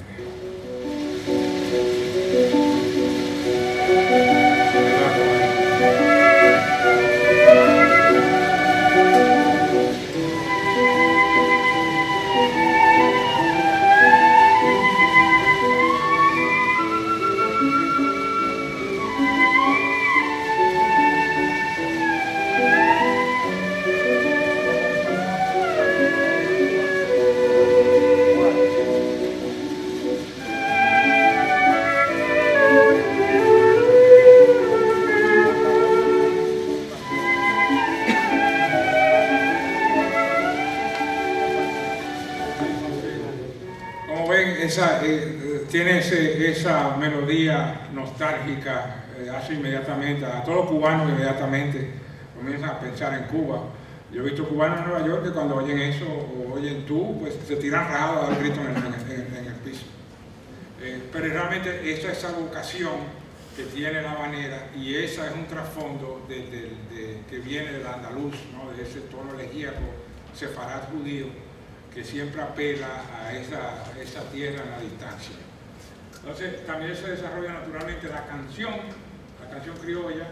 Tiene esa melodía nostálgica, hace inmediatamente a todos los cubanos, inmediatamente comienzan a pensar en Cuba. Yo he visto cubanos en Nueva York que cuando oyen eso o oyen Tú, pues se tiran rajados a dar gritos en el piso. Pero realmente esa es esa vocación que tiene la habanera, y esa es un trasfondo que viene del andaluz, ¿no?, de ese tono elegíaco sefarad judío, que siempre apela a esa tierra en la distancia. Entonces también se desarrolla naturalmente la canción criolla,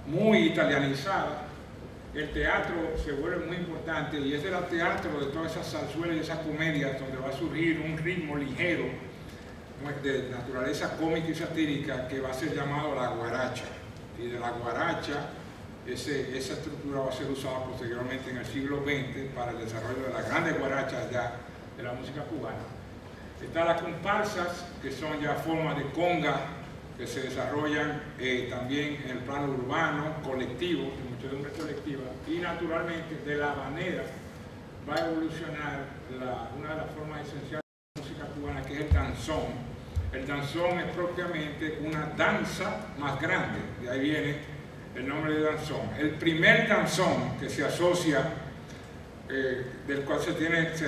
muy italianizada. El teatro se vuelve muy importante, y es el teatro de todas esas zarzuelas y esas comedias donde va a surgir un ritmo ligero, de naturaleza cómica y satírica, que va a ser llamado la guaracha. Y de la guaracha, esa estructura va a ser usada posteriormente en el siglo XX para el desarrollo de las grandes guarachas ya de la música cubana. Están las comparsas, que son ya formas de conga que se desarrollan también en el plano urbano, colectivo, de muchedumbre colectiva, y naturalmente de la habanera va a evolucionar una de las formas esenciales de la música cubana, que es el danzón. El danzón es propiamente una danza más grande, de ahí viene el nombre de danzón. El primer danzón que se asocia, del cual se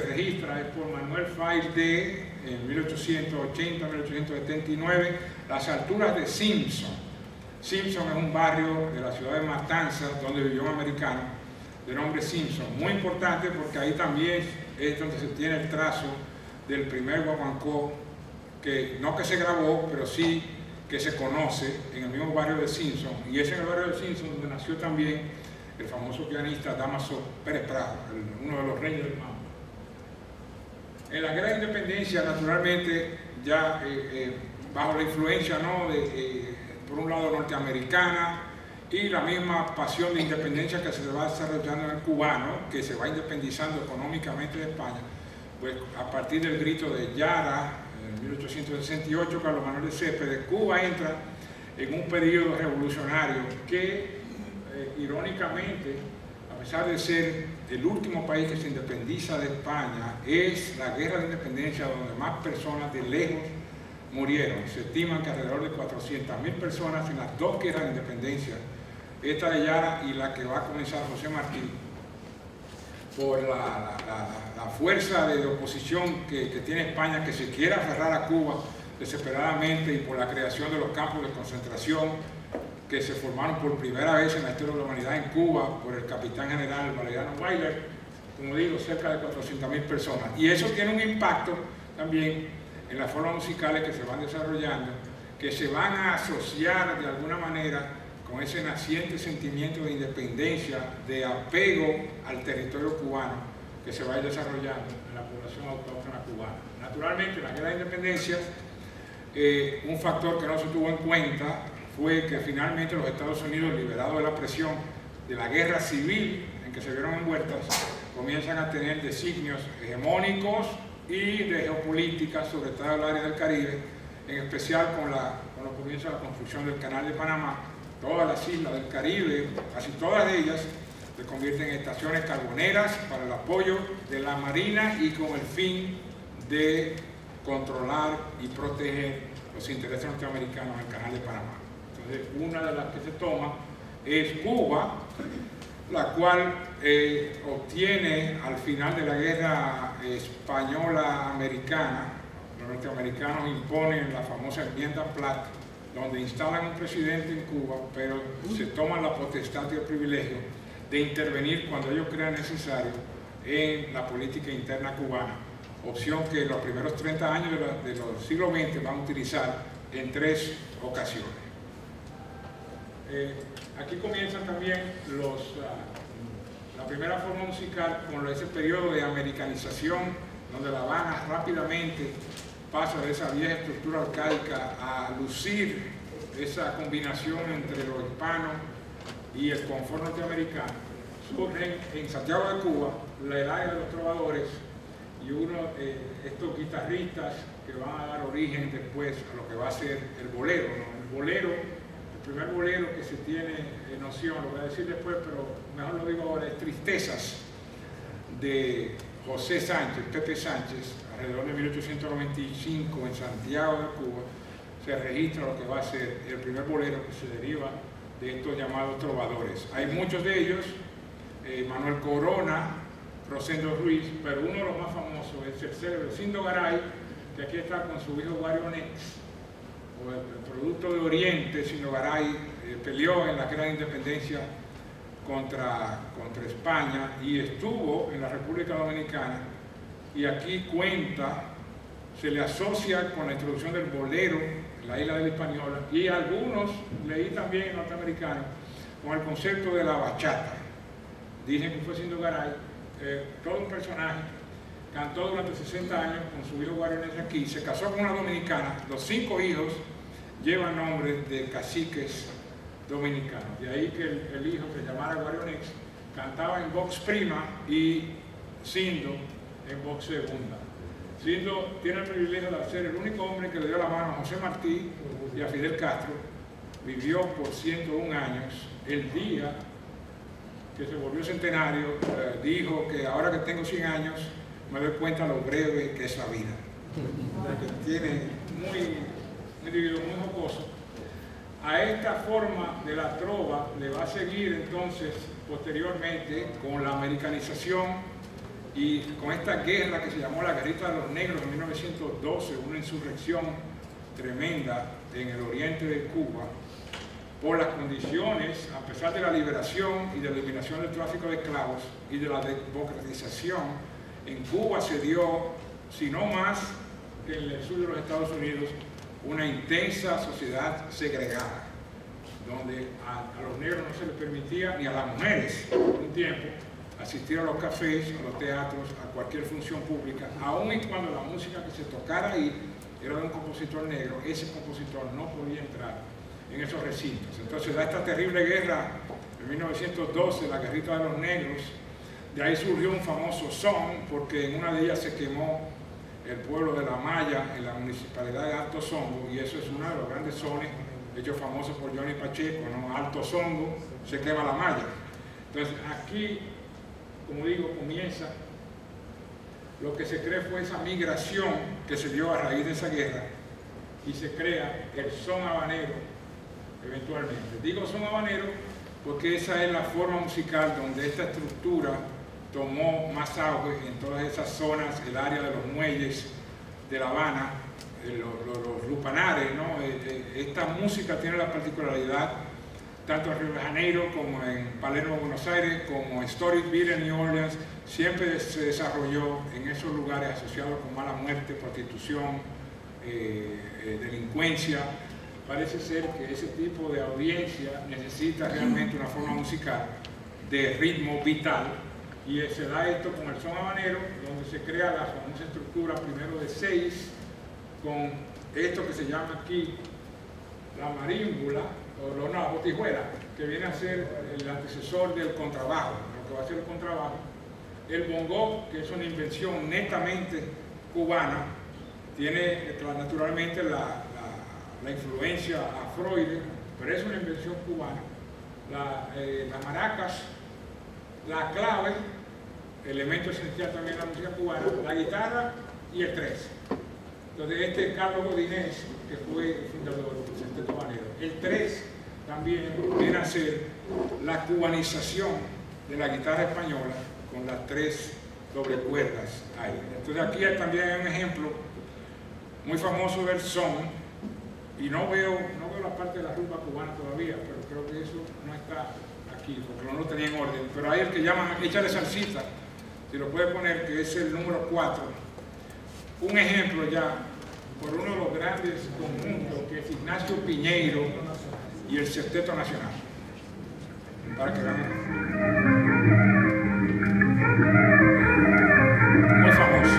registra, es por Manuel Faide en 1880-1879, las alturas de Simpson. Simpson es un barrio de la ciudad de Matanzas donde vivió un americano de nombre Simpson, muy importante porque ahí también es donde se tiene el trazo del primer guaguancó, que no que se grabó, pero sí que se conoce en el mismo barrio de Simpson, y es en el barrio de Simpson donde nació también el famoso pianista Dámaso Pérez Prado, uno de los reyes del mambo. En la Guerra de Independencia, naturalmente, ya bajo la influencia, ¿no?, por un lado norteamericana, y la misma pasión de independencia que se va desarrollando en el cubano, que se va independizando económicamente de España, pues a partir del grito de Yara, en 1868, Carlos Manuel de Céspedes, Cuba entra en un periodo revolucionario que, irónicamente, a pesar de ser el último país que se independiza de España, es la guerra de independencia donde más personas de lejos murieron. Se estiman que alrededor de 400.000 personas en las dos guerras de independencia, esta de Yara y la que va a comenzar José Martí, por la fuerza de oposición que tiene España, que se quiere aferrar a Cuba desesperadamente, y por la creación de los campos de concentración que se formaron por primera vez en la historia de la humanidad en Cuba por el capitán general Valeriano Weyler, como digo, cerca de 400.000 personas. Y eso tiene un impacto también en las formas musicales que se van desarrollando, que se van a asociar de alguna manera con ese naciente sentimiento de independencia, de apego al territorio cubano que se va a ir desarrollando en la población autóctona cubana. Naturalmente, en la guerra de independencia, un factor que no se tuvo en cuenta fue que finalmente los Estados Unidos, liberados de la presión de la guerra civil en que se vieron envueltas, comienzan a tener designios hegemónicos y de geopolítica sobre todo el área del Caribe, en especial cuando comienza la construcción del Canal de Panamá. Todas las islas del Caribe, casi todas ellas, se convierten en estaciones carboneras para el apoyo de la Marina y con el fin de controlar y proteger los intereses norteamericanos en el Canal de Panamá. Entonces, una de las que se toma es Cuba, la cual obtiene al final de la guerra española-americana. Los norteamericanos imponen la famosa enmienda Platt, donde instalan un presidente en Cuba, pero se toman la potestad y el privilegio de intervenir cuando ellos crean necesario en la política interna cubana, opción que en los primeros 30 años de los siglos XX van a utilizar en 3 ocasiones. Aquí comienzan también la primera forma musical con ese periodo de americanización, donde La Habana rápidamente pasa de esa vieja estructura arcaica a lucir esa combinación entre lo hispano y el confort norteamericano. Surgen en Santiago de Cuba la edad de los trovadores y estos guitarristas que van a dar origen después a lo que va a ser el bolero, ¿no? El bolero, el primer bolero que se tiene noción, lo voy a decir después, pero mejor lo digo ahora, es Tristezas, de José Sánchez, Pepe Sánchez, alrededor de 1895 en Santiago de Cuba, se registra lo que va a ser el primer bolero que se deriva de estos llamados trovadores. Hay muchos de ellos, Manuel Corona, Rosendo Ruiz, pero uno de los más famosos es el célebre Sindo Garay, que aquí está con su hijo Guarionex, o el producto de Oriente. Sindo Garay peleó en la guerra de independencia contra España y estuvo en la República Dominicana, y aquí se le asocia con la introducción del bolero en la isla de la Hispaniola, y algunos, leí también en norteamericanos, con el concepto de la bachata. Dicen que fue Sindo Garay, todo un personaje, cantó durante 60 años con su hijo Guarionex aquí, se casó con una dominicana, los 5 hijos llevan nombres de caciques dominicanos, de ahí que el hijo se llamara Guarionex, cantaba en voz prima y Sindo en voz segunda. Sindo tiene el privilegio de ser el único hombre que le dio la mano a José Martí y a Fidel Castro, vivió por 101 años, el día que se volvió centenario, dijo que ahora que tengo 100 años me doy cuenta lo breve que es la vida. Que tiene un individuo muy jocoso. A esta forma de la trova le va a seguir entonces posteriormente con la americanización y con esta guerra que se llamó la Guerrita de los Negros en 1912, una insurrección tremenda en el oriente de Cuba, por las condiciones, a pesar de la liberación y de la eliminación del tráfico de esclavos y de la democratización, en Cuba se dio, si no más que en el sur de los Estados Unidos, una intensa sociedad segregada, donde a los negros no se les permitía, ni a las mujeres, un tiempo, asistir a los cafés, a los teatros, a cualquier función pública, aun y cuando la música que se tocara ahí era de un compositor negro, ese compositor no podía entrar en esos recintos. Entonces da esta terrible guerra en 1912, la Guerrita de los Negros. De ahí surgió un famoso son, porque en una de ellas se quemó el pueblo de La Maya en la municipalidad de Alto Songo, y eso es uno de los grandes sones hechos famosos por Johnny Pacheco, ¿no? Alto Songo, se quema La Maya. Entonces aquí, como digo, comienza lo que se cree fue esa migración que se dio a raíz de esa guerra y se crea el son habanero eventualmente. Digo son habanero porque esa es la forma musical donde esta estructura tomó más auge en todas esas zonas, el área de los muelles de La Habana, los lupanares, ¿no? Esta música tiene la particularidad, tanto en Río de Janeiro como en Palermo, Buenos Aires, como en Storyville, en New Orleans, siempre se desarrolló en esos lugares asociados con mala muerte, prostitución, delincuencia. Parece ser que ese tipo de audiencia necesita realmente una forma musical de ritmo vital, y se da esto con el son habanero, donde se crea la famosa estructura primero de 6, con esto que se llama aquí la marímbula, o la botijuela, que viene a ser el antecesor del contrabajo, lo que va a ser el contrabajo. El bongo, que es una invención netamente cubana, tiene naturalmente la influencia afroide, pero es una invención cubana. Las maracas, la clave, elemento esencial también de la música cubana, la guitarra y el 3. Entonces este es Carlos Godinez, que fue el fundador del Sexteto Habanero. El 3 también viene a ser la cubanización de la guitarra española con las 3 doble cuerdas ahí. Entonces aquí también hay un ejemplo muy famoso del son, y no veo la parte de la rumba cubana todavía, pero creo que eso no está aquí, porque no lo tenía en orden. Pero hay el que llaman échale salsita, si lo puede poner, que es el número 4. Un ejemplo ya, por uno de los grandes conjuntos, que es Ignacio Piñeiro y el Sexteto Nacional. Para que vean. Muy famoso.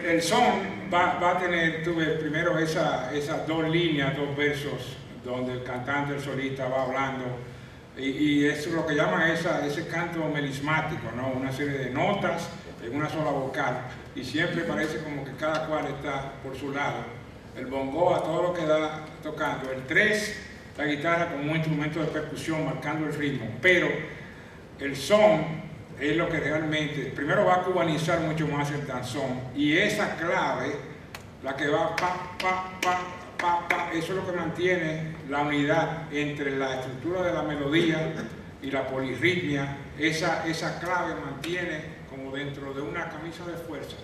El son va a tener, primero esas 2 líneas, 2 versos, donde el cantante, el solista va hablando, y eso es lo que llaman ese canto melismático, ¿no? Una serie de notas en una sola vocal, y siempre parece como que cada cual está por su lado. El bongo a todo lo que da tocando, el 3, la guitarra como un instrumento de percusión marcando el ritmo, pero el son es lo que realmente, primero va a cubanizar mucho más el danzón, y esa clave, la que va pa, pa, pa, pa, pa, eso es lo que mantiene la unidad entre la estructura de la melodía y la polirritmia. Esa clave mantiene como dentro de una camisa de fuerza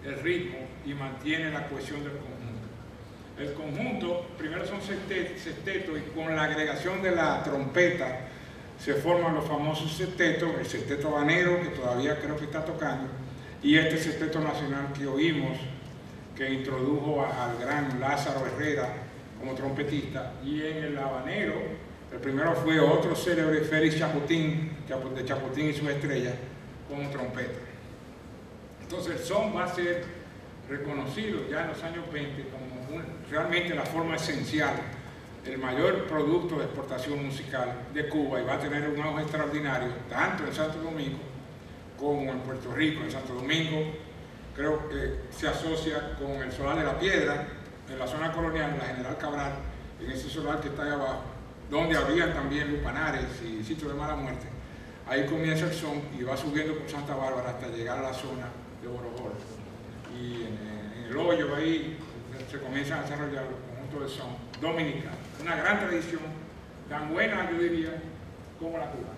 el ritmo y mantiene la cohesión del conjunto. El conjunto, primero son sextetos, y con la agregación de la trompeta se forman los famosos sextetos, el Sexteto Habanero, que todavía creo que está tocando, y este Sexteto Nacional que oímos, que introdujo al gran Lázaro Herrera como trompetista. Y en el habanero, el primero fue otro célebre, Félix Chapotín, de Chapotín y sus estrellas, como trompeta. Entonces el son va a ser reconocido ya en los años 20 como realmente la forma esencial, el mayor producto de exportación musical de Cuba, y va a tener un auge extraordinario tanto en Santo Domingo como en Puerto Rico. En Santo Domingo creo que se asocia con el Solar de la Piedra, en la zona colonial, la General Cabral, en ese solar que está ahí abajo, donde había también lupanares y sitios de mala muerte. Ahí comienza el son y va subiendo por Santa Bárbara hasta llegar a la zona de Borojol. Y en el hoyo ahí se comienzan a desarrollar los conjuntos de son dominicanos. Una gran tradición, tan buena, yo diría, como la cubana.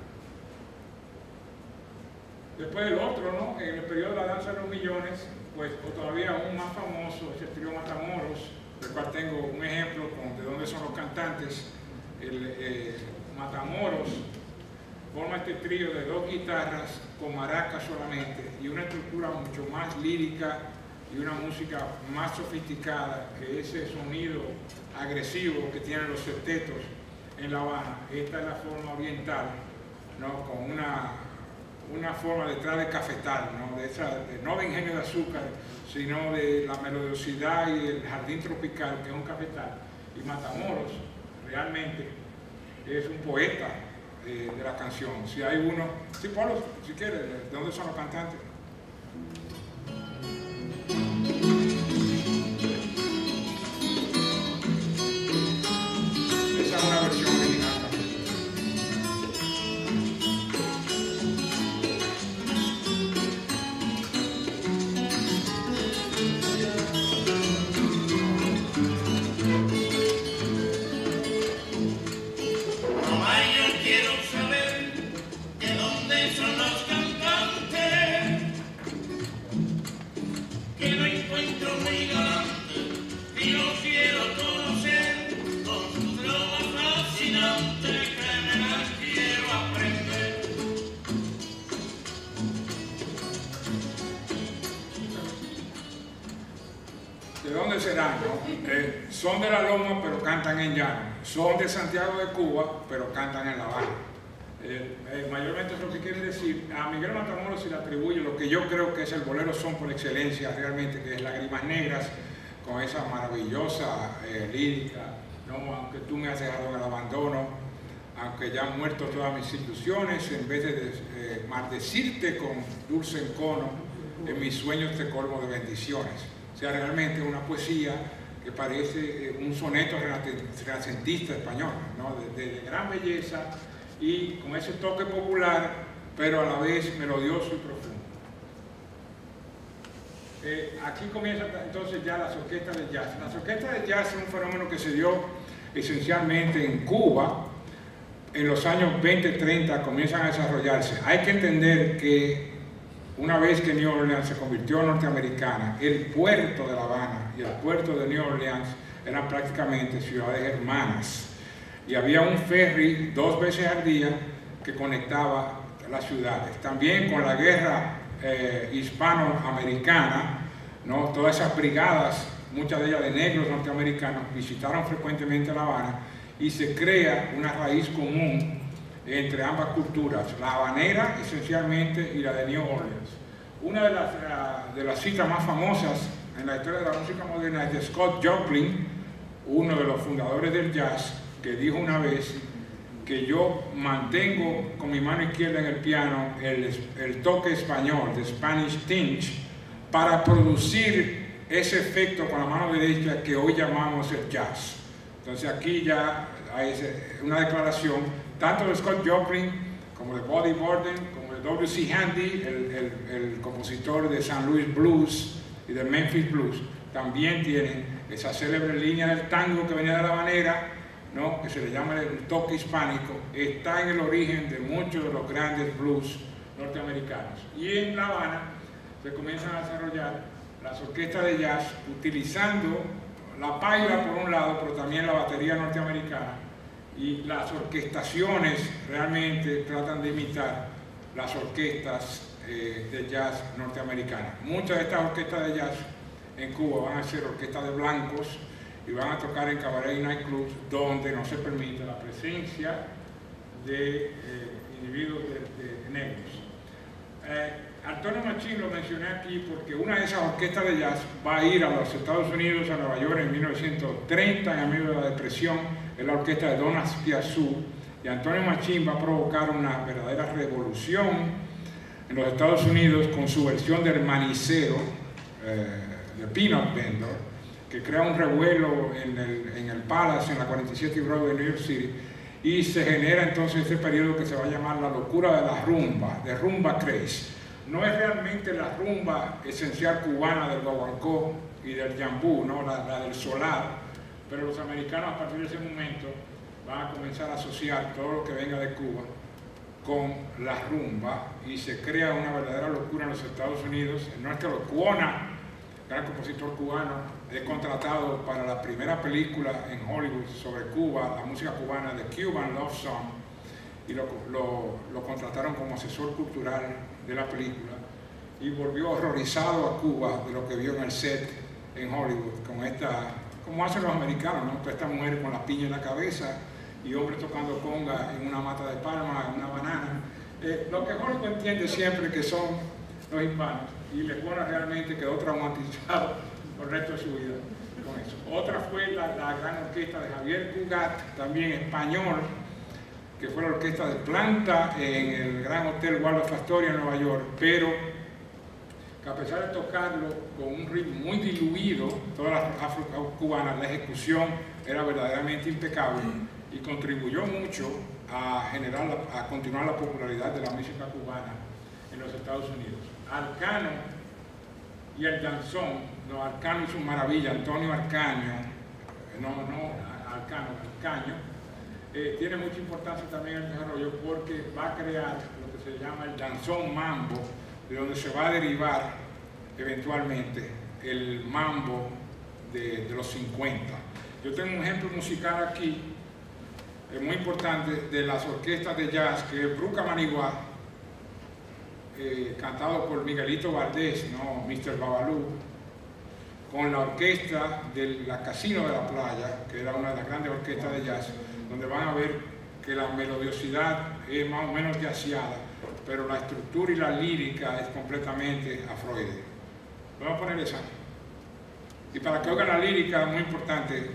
Después el otro, ¿no? En el periodo de la danza de los millones, pues, o todavía aún más famoso, es el trío Matamoros, del cual tengo un ejemplo de dónde son los cantantes. El Matamoros forma este trío de 2 guitarras con maracas solamente y una estructura mucho más lírica y una música más sofisticada que ese sonido agresivo que tienen los septetos en La Habana. Esta es la forma oriental, ¿no? Con una forma detrás de cafetal, ¿no? No de Ingenio de Azúcar, sino de la melodiosidad y el jardín tropical, que es un cafetal. Y Matamoros realmente es un poeta de la canción. Si hay uno, sí, Pablo, si quieres, ¿de dónde son los cantantes? Esa es una versión original. ¿De dónde serán? ¿No? Son de La Loma, pero cantan en llano. Son de Santiago de Cuba, pero cantan en La Habana. Mayormente es lo que quiere decir. A Miguel Matamoros se le atribuye lo que yo creo que es el bolero son por excelencia, realmente, que es Lágrimas Negras, con esa maravillosa lírica, ¿no? Aunque tú me has dejado en el abandono, aunque ya han muerto todas mis ilusiones, en vez de maldecirte con dulce encono, en mis sueños te colmo de bendiciones. O sea, realmente una poesía que parece un soneto renacentista español, ¿no? de gran belleza y con ese toque popular, pero a la vez melodioso y profundo. Aquí comienza entonces ya las orquestas de jazz. Las orquestas de jazz es un fenómeno que se dio esencialmente en Cuba. En los años 20-30 comienzan a desarrollarse. Hay que entender que una vez que New Orleans se convirtió en norteamericana, el puerto de La Habana y el puerto de New Orleans eran prácticamente ciudades hermanas. Y había un ferry 2 veces al día que conectaba las ciudades. También con la guerra hispanoamericana, ¿no? Todas esas brigadas, muchas de ellas de negros norteamericanos, visitaron frecuentemente La Habana y se crea una raíz común entre ambas culturas, la habanera esencialmente y la de New Orleans. Una de las citas más famosas en la historia de la música moderna es de Scott Joplin, uno de los fundadores del jazz, que dijo una vez que yo mantengo con mi mano izquierda en el piano el toque español, the Spanish tinge, para producir ese efecto con la mano derecha que hoy llamamos el jazz. Entonces aquí ya hay una declaración tanto de Scott Joplin como de Buddy Borden, como de W.C. Handy, el compositor de St. Louis Blues y de Memphis Blues. También tienen esa célebre línea del tango que venía de la habanera, ¿no? Que se le llama el toque hispánico, está en el origen de muchos de los grandes blues norteamericanos. Y en La Habana se comienzan a desarrollar las orquestas de jazz utilizando la paila por un lado, pero también la batería norteamericana, y las orquestaciones realmente tratan de imitar las orquestas de jazz norteamericanas. Muchas de estas orquestas de jazz en Cuba van a ser orquestas de blancos y van a tocar en cabaret y nightclubs donde no se permite la presencia de individuos de negros. Antonio Machín lo mencioné aquí porque una de esas orquestas de jazz va a ir a los Estados Unidos, a Nueva York en 1930, en medio de la depresión. Es la orquesta de Donna Piazzu, y Antonio Machín va a provocar una verdadera revolución en los Estados Unidos con su versión del manicero, de Peanut Vendor, que crea un revuelo en el Palace, en la 47 Broadway de New York City, y se genera entonces este periodo que se va a llamar la locura de la rumba, de rumba craze. No es realmente la rumba esencial cubana del guaguancó y del yambú, ¿no? la del solar, pero los americanos a partir de ese momento van a comenzar a asociar todo lo que venga de Cuba con la rumba y se crea una verdadera locura en los Estados Unidos. Nuestro Cuona, gran compositor cubano, es contratado para la primera película en Hollywood sobre Cuba, la música cubana, The Cuban Love Song, y lo contrataron como asesor cultural de la película, y volvió horrorizado a Cuba de lo que vio en el set en Hollywood, con esta, como hacen los americanos, ¿no? Toda esta mujer con la piña en la cabeza y hombres tocando conga en una mata de palma, en una banana. Lo que Hollywood entiende siempre que son los hispanos, y Lecuona realmente quedó traumatizado por el resto de su vida con eso. Otra fue la gran orquesta de Javier Cugat, también español, que fue la orquesta de planta en el Gran Hotel Waldorf Astoria en Nueva York, pero que a pesar de tocarlo con un ritmo muy diluido, todas las afro-cubanas, la ejecución era verdaderamente impecable y contribuyó mucho a continuar la popularidad de la música cubana en los Estados Unidos. Arcano y el danzón, Arcano hizo una maravilla, Antonio Arcaño, Arcaño, tiene mucha importancia también en el desarrollo porque va a crear lo que se llama el danzón mambo, de donde se va a derivar eventualmente el mambo de los 50. Yo tengo un ejemplo musical aquí, muy importante, de las orquestas de jazz, que es Bruca Manigua, cantado por Miguelito Valdés, ¿no? Mr. Babalú, con la orquesta del Casino de la Playa, que era una de las grandes orquestas de jazz, donde van a ver que la melodiosidad es más o menos jazzeada, pero la estructura y la lírica es completamente afroide. Vamos a poner esa. Y para que oigan la lírica, muy importante.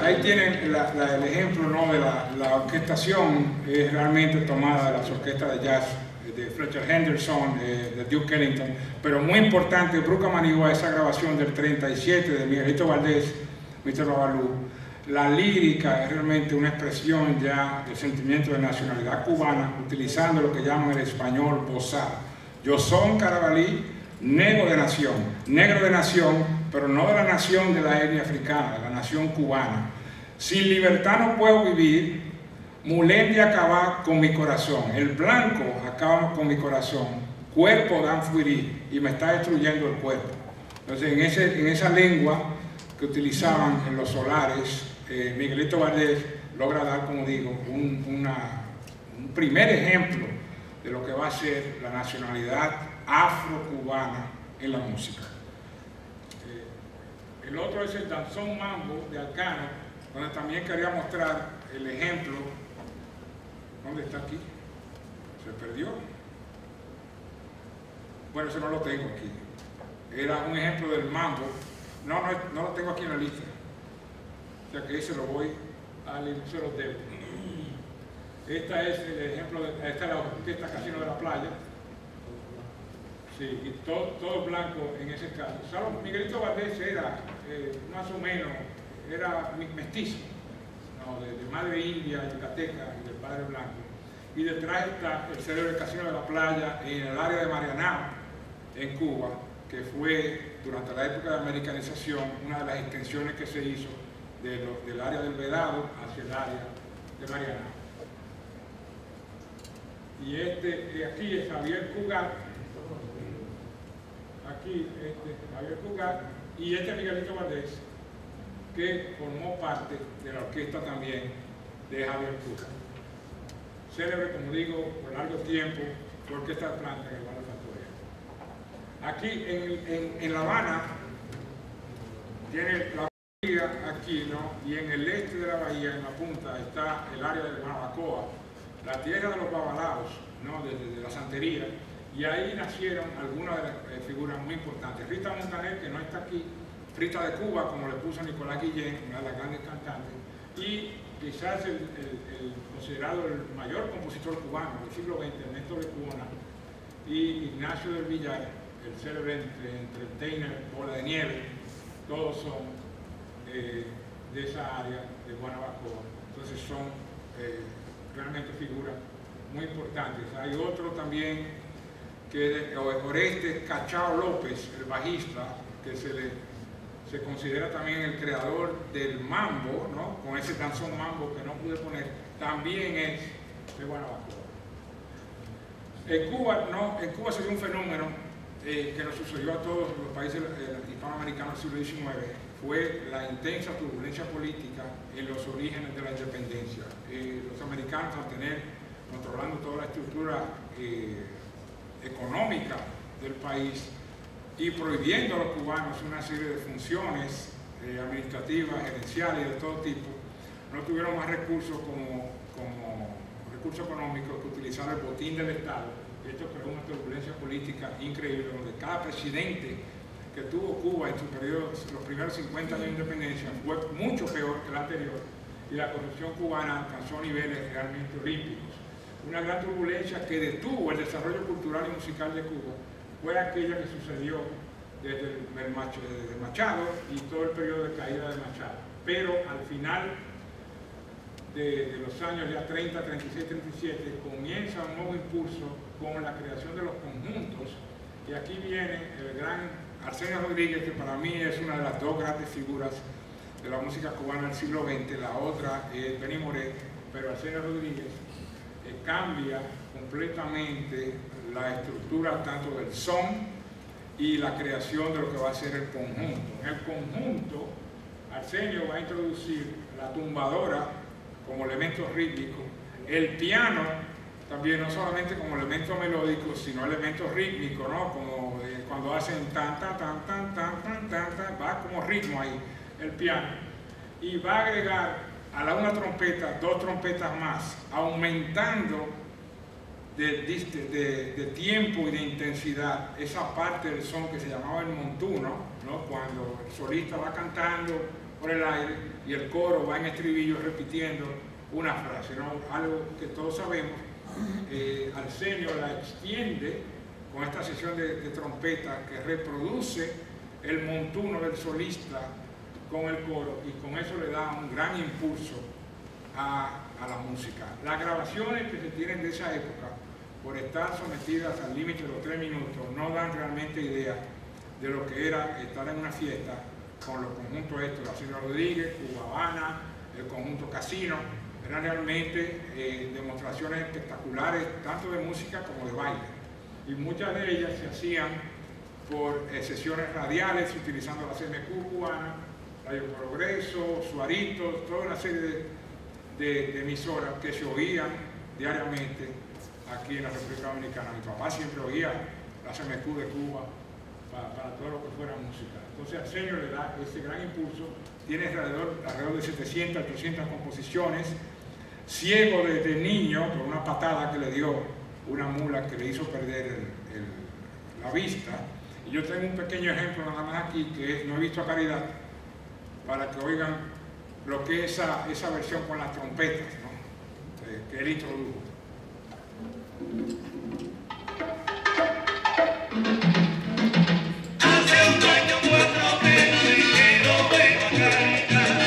Ahí tienen el ejemplo, ¿no? De la orquestación es realmente tomada de las orquestas de jazz de Fletcher Henderson, de Duke Ellington, pero muy importante, Bruca Manigua, esa grabación del 37 de Miguelito Valdés, Mr. Babalú, la lírica es realmente una expresión ya del sentimiento de nacionalidad cubana, utilizando lo que llaman el español bozar. Yo soy Carabalí, negro de nación, pero no de la nación de la etnia africana, de la nación cubana. Sin libertad no puedo vivir, Mulendi acaba con mi corazón, el blanco acaba con mi corazón, cuerpo dan fuirí y me está destruyendo el cuerpo. Entonces en esa lengua que utilizaban en los solares, Miguelito Valdés logra dar, como digo, un primer ejemplo de lo que va a ser la nacionalidad afro-cubana en la música. El otro es el danzón mambo de Arcano, donde también quería mostrar el ejemplo. ¿Dónde está aquí? ¿Se perdió? Bueno, eso no lo tengo aquí. Era un ejemplo del mambo. No lo tengo aquí en la lista. O sea que ahí se lo voy a leer, se los debo. Esta es el ejemplo, esta es la orquesta Casino de la Playa. Sí, y todo blanco en ese caso. Solo Miguelito Valdés era más o menos, era mestizo, ¿no? de madre india, yucateca y del padre blanco. Y detrás está el cerebro del Casino de la Playa en el área de Marianao, en Cuba, que fue durante la época de americanización una de las extensiones que se hizo del área del Vedado hacia el área de Marianao. Y aquí es Javier Cugat, Javier Cugat, y Miguelito Valdés, que formó parte de la orquesta también de Javier Cugat. Célebre, como digo, por largo tiempo, por orquesta de planta en el barrio Factoría. Aquí en La Habana tiene la bahía aquí, ¿no? Y en el este de la bahía, en la punta, está el área de Guanabacoa, la tierra de los babalaos, ¿no? de la santería, y ahí nacieron algunas de las figuras muy importantes. Rita Montaner, que no está aquí, Rita de Cuba, como le puso Nicolás Guillén, una de las grandes cantantes, y quizás el considerado el mayor compositor cubano del siglo XX, Ernesto Lecuona, y Ignacio del Villar, el célebre entertainer Bola de Nieve, todos son de esa área de Guanabacoa. Entonces son realmente figuras muy importantes. Hay otro también, que Orestes Cachao López, el bajista, que se considera también el creador del mambo, ¿no? Con ese danzón mambo que no pude poner, también es de Guanabacoa. En Cuba se dio un fenómeno que nos sucedió a todos los países hispanoamericanos del siglo XIX, fue la intensa turbulencia política en los orígenes de la independencia. Los americanos, al tener controlando toda la estructura económica del país y prohibiendo a los cubanos una serie de funciones administrativas, gerenciales y de todo tipo, no tuvieron más recursos como recursos económicos que utilizar el botín del Estado. Esto creó una turbulencia política increíble, donde cada presidente que tuvo Cuba en su periodo, los primeros 50 años de independencia, fue mucho peor que el anterior, y la corrupción cubana alcanzó niveles realmente olímpicos. Una gran turbulencia que detuvo el desarrollo cultural y musical de Cuba fue aquella que sucedió desde Machado y todo el periodo de caída de Machado. Pero al final de los años ya 30, 36, 37, comienza un nuevo impulso con la creación de los conjuntos, y aquí viene el gran Arsenio Rodríguez, que para mí es una de las dos grandes figuras de la música cubana del siglo XX. La otra es Benny Moré, pero Arsenio Rodríguez cambia completamente la estructura tanto del son y la creación de lo que va a ser el conjunto. En el conjunto, Arsenio va a introducir la tumbadora como elemento rítmico, el piano también, no solamente como elemento melódico, sino elemento rítmico, ¿no? Como cuando hacen tan, tan, tan, tan, tan, tan, tan, tan, va como ritmo ahí el piano. Y va a agregar a una trompeta, dos trompetas más, aumentando de tiempo y de intensidad esa parte del son que se llamaba el montuno, ¿no? Cuando el solista va cantando por el aire y el coro va en estribillo repitiendo una frase, ¿no? Algo que todos sabemos. Arsenio la extiende con esta sesión de trompeta que reproduce el montuno del solista con el coro, y con eso le da un gran impulso a la música. Las grabaciones que se tienen de esa época, por estar sometidas al límite de los 3 minutos, no dan realmente idea de lo que era estar en una fiesta con los conjuntos estos, Arsenio Rodríguez, Cuba Habana, el conjunto Casino. Eran realmente demostraciones espectaculares, tanto de música como de baile. Y muchas de ellas se hacían por sesiones radiales, utilizando la CMQ cubana, Radio Progreso, Suarito, toda una serie de emisoras que se oían diariamente aquí en la República Dominicana. Mi papá siempre oía la CMQ de Cuba para todo lo que fuera música. Entonces Arsenio le da ese gran impulso, tiene alrededor de 700 a 800 composiciones, ciego desde niño por una patada que le dio una mula que le hizo perder la vista. Y yo tengo un pequeño ejemplo nada más aquí, que es No he visto a Caridad, para que oigan lo que es esa versión con las trompetas, ¿no? Que él introdujo. Hace un año 4 meses que no veo a Caridad.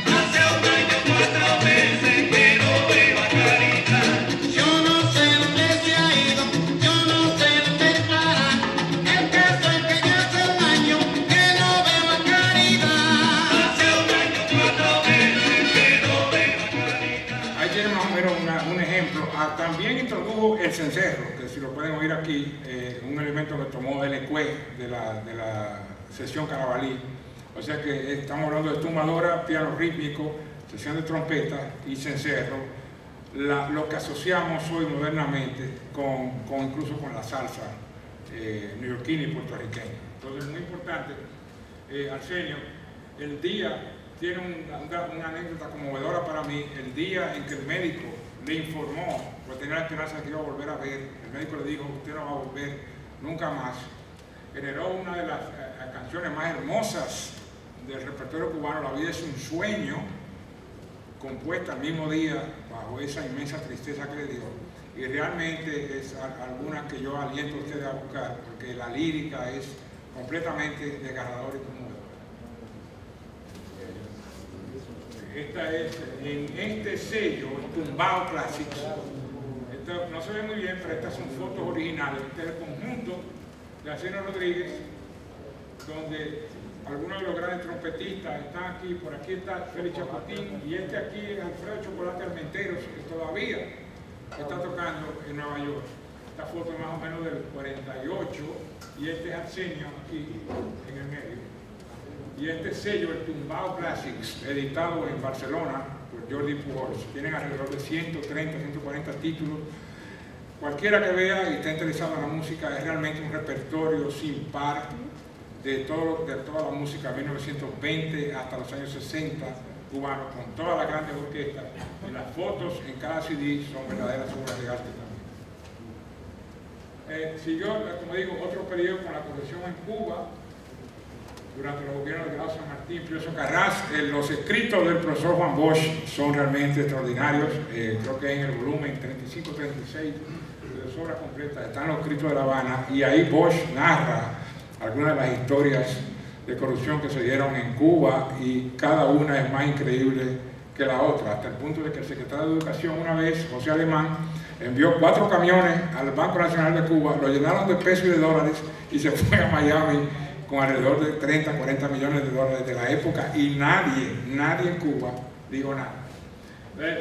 Hace un año 4 meses que no veo a Caridad. Yo no sé dónde se cencerro, que si lo pueden oír aquí, un elemento que tomó del ecue de la sesión Carabalí. O sea que estamos hablando de tumbadora, piano rítmico, sesión de trompeta y cencerro, lo que asociamos hoy modernamente incluso con la salsa neoyorquina y puertorriqueña. Entonces es muy importante, Arsenio, el día, tiene una anécdota conmovedora para mí, el día en que el médico le informó, porque tenía la esperanza de que iba a volver a ver, el médico le dijo, usted no va a volver nunca más, generó una de las canciones más hermosas del repertorio cubano, La vida es un sueño, compuesta el mismo día bajo esa inmensa tristeza que le dio, y realmente es alguna que yo aliento a ustedes a buscar, porque la lírica es completamente desgarradora y conmovedora. Esta es, en este sello, Tumbao Classics, esto no se ve muy bien, pero estas son fotos originales. Este es el conjunto de Arsenio Rodríguez, donde algunos de los grandes trompetistas están aquí. Por aquí está Félix Chapatín, y este aquí es Alfredo Chocolate Armenteros, que todavía está tocando en Nueva York. Esta foto es más o menos del 48, y este es Arsenio aquí en el medio. Y este sello, el Tumbao Classics, editado en Barcelona por Jordi Pujols, tienen alrededor de 130, 140 títulos. Cualquiera que vea y esté interesado en la música, es realmente un repertorio sin par de toda la música de 1920 hasta los años 60 cubanos, con todas las grandes orquestas. Y las fotos en cada CD son verdaderas obras de arte también. Siguió, como digo, otro periodo con la colección en Cuba, durante los gobiernos de Grado San Martín, Pío Carras. Los escritos del profesor Juan Bosch son realmente extraordinarios. Creo que en el volumen 35-36 de su obra completa están los escritos de La Habana, y ahí Bosch narra algunas de las historias de corrupción que se dieron en Cuba, y cada una es más increíble que la otra, hasta el punto de que el secretario de Educación una vez, José Alemán, envió 4 camiones al Banco Nacional de Cuba, lo llenaron de pesos y de dólares y se fue a Miami con alrededor de 30, 40 millones de dólares de la época, y nadie en Cuba dijo nada.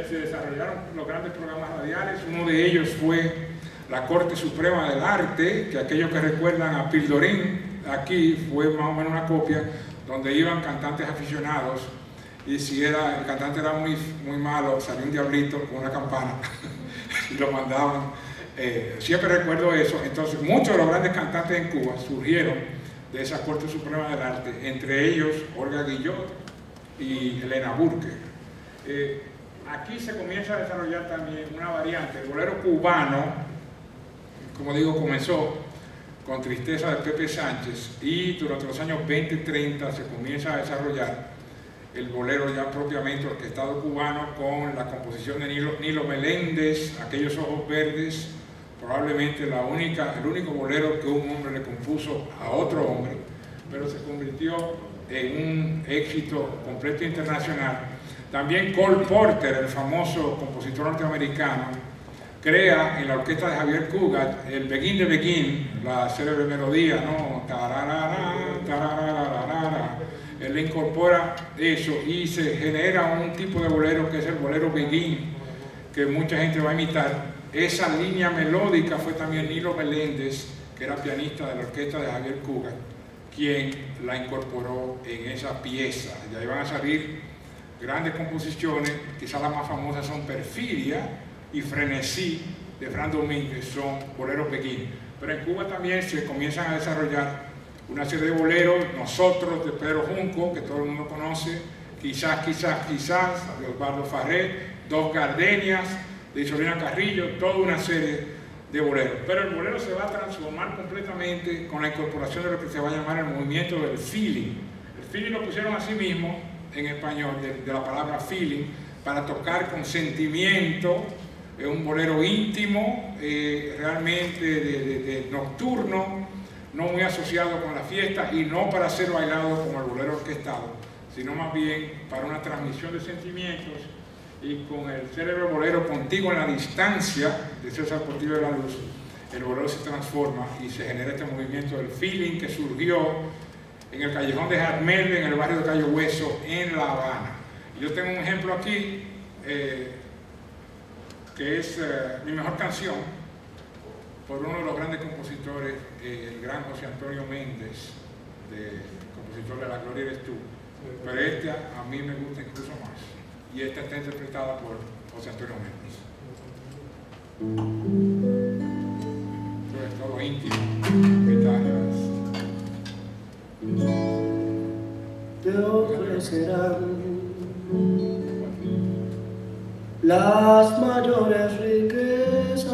Se desarrollaron los grandes programas radiales. Uno de ellos fue la Corte Suprema del Arte, que aquellos que recuerdan a Pildorín, aquí fue más o menos una copia, donde iban cantantes aficionados, y si el cantante era muy malo, salía un diablito con una campana y lo mandaban. Siempre recuerdo eso. Entonces muchos de los grandes cantantes en Cuba surgieron de esa Corte Suprema del Arte, entre ellos Olga Guillot y Elena Burke. Aquí se comienza a desarrollar también una variante. El bolero cubano, como digo, comenzó con Tristeza de Pepe Sánchez, y durante los años 20-30 se comienza a desarrollar el bolero ya propiamente orquestado cubano, con la composición de Nilo Meléndez, Aquellos ojos verdes, probablemente el único bolero que un hombre le compuso a otro hombre, pero se convirtió en un éxito completo internacional. También Cole Porter, el famoso compositor norteamericano, crea en la orquesta de Javier Cugat el Begin de Begin, la célebre melodía, ¿no? Él incorpora eso y se genera un tipo de bolero que es el bolero Begin, que mucha gente va a imitar. Esa línea melódica fue también Nilo Meléndez, que era pianista de la orquesta de Javier Cugat, quien la incorporó en esa pieza. Y ahí van a salir grandes composiciones, quizás las más famosas son Perfidia y Frenesí de Fran Domínguez, son boleros Begin. Pero en Cuba también se comienzan a desarrollar una serie de boleros, Nosotros de Pedro Junco, que todo el mundo conoce, Quizás, de Osvaldo Farré, Dos Gardenias, de Isolina Carrillo, toda una serie de boleros. Pero el bolero se va a transformar completamente con la incorporación de lo que se va a llamar el movimiento del feeling. El feeling lo pusieron así mismo en español, de la palabra feeling, para tocar con sentimiento. Es un bolero íntimo, realmente de nocturno, no muy asociado con la fiesta, y no para ser bailado como el bolero orquestado, sino más bien para una transmisión de sentimientos. Y con el célebre bolero Contigo en la Distancia de César Portillo de la Luz, el bolero se transforma y se genera este movimiento del feeling que surgió en el callejón de Jazmel, en el barrio de Cayo Hueso, en La Habana. Yo tengo un ejemplo aquí, que es mi mejor canción, por uno de los grandes compositores, el gran José Antonio Méndez, compositor de La Gloria Eres Tú. Pero este a mí me gusta incluso más. Y esta está interpretada por José Antonio Méndez. Esto es todo íntimo, guitarras. Te ofrecerán las mayores riquezas,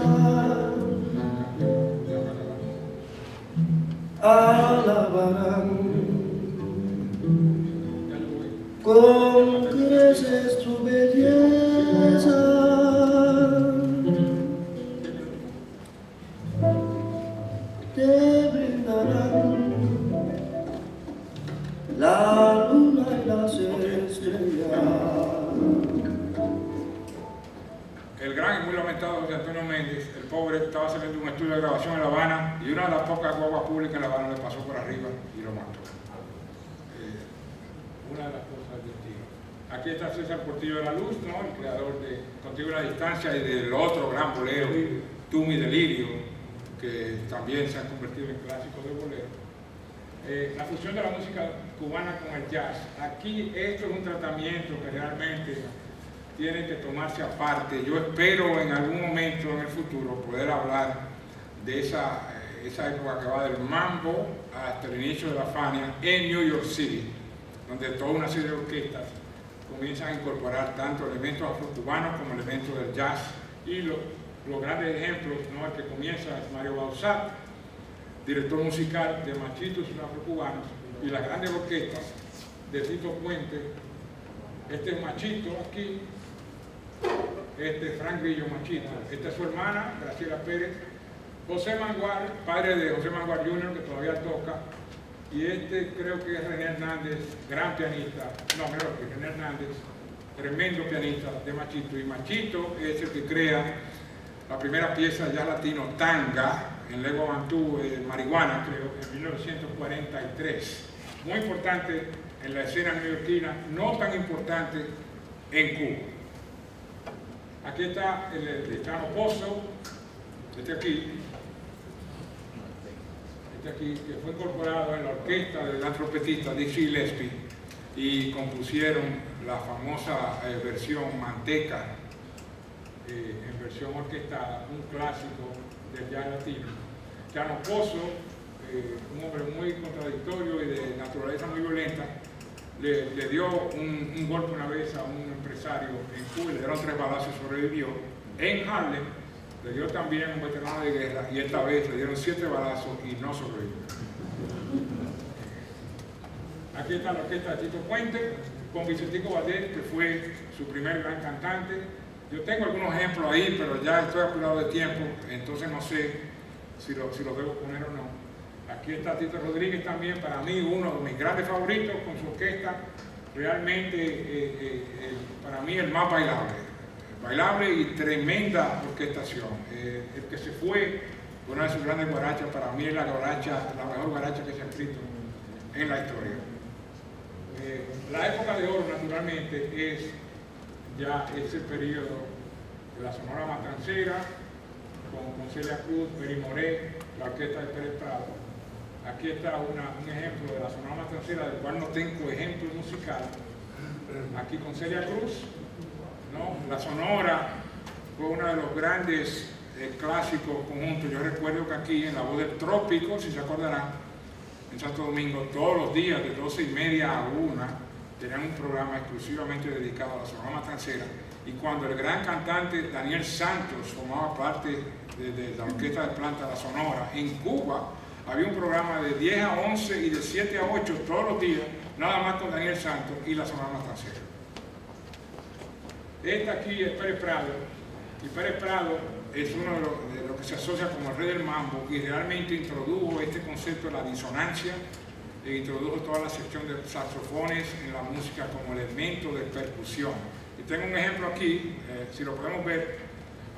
alabarán con creces tu belleza, te brindarán la luna y las estrellas. El gran y muy lamentado José Antonio Méndez, el pobre, estaba saliendo de un estudio de grabación en La Habana y una de las pocas guaguas públicas en La Habana le pasó por arriba y lo mató. Una de las cosas del destino. Aquí está César Portillo de la Luz, ¿no? El creador de Contigo a la Distancia y del otro gran bolero, Tú mi delirio, que también se han convertido en clásicos de bolero. La fusión de la música cubana con el jazz. Aquí esto es un tratamiento que realmente tiene que tomarse aparte. Yo espero en algún momento en el futuro poder hablar de esa época que va del mambo hasta el inicio de la Fania en New York City, donde toda una serie de orquestas comienzan a incorporar tanto elementos afrocubanos como elementos del jazz. Y los grandes ejemplos, ¿no? El que comienza es Mario Bauzat, director musical de Machitos Afrocubanos, y las grandes orquestas de Tito Puente. Este es Machito aquí, este es Frank Grillo Machito, esta es su hermana, Graciela Pérez, José Mangual, padre de José Mangual Jr., que todavía toca, y este creo que es René Hernández, gran pianista, no, mejor que René Hernández, tremendo pianista de Machito, y Machito es el que crea la primera pieza de jazz latino, Tanga, en lengua bantú, marihuana, creo, en 1943. Muy importante en la escena neoyorquina, no tan importante en Cuba. Aquí está el Estano Pozo, este aquí, que fue incorporado en la orquesta del gran trompetista Dizzy Gillespie, y compusieron la famosa versión Manteca, en versión orquestada, un clásico del jazz latino. Estano Pozo, un hombre muy contradictorio y de naturaleza muy violenta, le dio un golpe una vez a un empresario en Cuba, le dieron 3 balazos y sobrevivió. En Harlem le dio también un veterano de guerra y esta vez le dieron 7 balazos y no sobrevivió. Aquí está la orquesta de Tito Puente con Vicentico Badet, que fue su primer gran cantante. Yo tengo algunos ejemplos ahí, pero ya estoy apurado de tiempo, entonces no sé si los debo poner o no. Aquí está Tito Rodríguez también, para mí uno de mis grandes favoritos con su orquesta, realmente para mí el más bailable y tremenda orquestación. El que se fue, una de sus grandes guarachas, para mí es la mejor guaracha que se ha escrito en la historia. La época de oro, naturalmente, es ya ese periodo de la Sonora Matancera, con Celia Cruz, Peri Moré, la orquesta de Pérez Prado. Aquí está un ejemplo de la Sonora Matancera, del cual no tengo ejemplo musical. Aquí con Celia Cruz, ¿no? La Sonora fue uno de los grandes clásicos conjuntos. Yo recuerdo que aquí en La Voz del Trópico, si se acordarán, en Santo Domingo, todos los días de 12:30 a 1 tenían un programa exclusivamente dedicado a la Sonora Matancera. Y cuando el gran cantante Daniel Santos formaba parte de la orquesta de planta La Sonora, en Cuba había un programa de 10 a 11 y de 7 a 8 todos los días, nada más con Daniel Santos y la Sonora Matancera. Esta aquí es Pérez Prado, y Pérez Prado es uno de los que se asocia como el rey del mambo y realmente introdujo este concepto de la disonancia e introdujo toda la sección de saxofones en la música como elemento de percusión. Y tengo un ejemplo aquí, si lo podemos ver,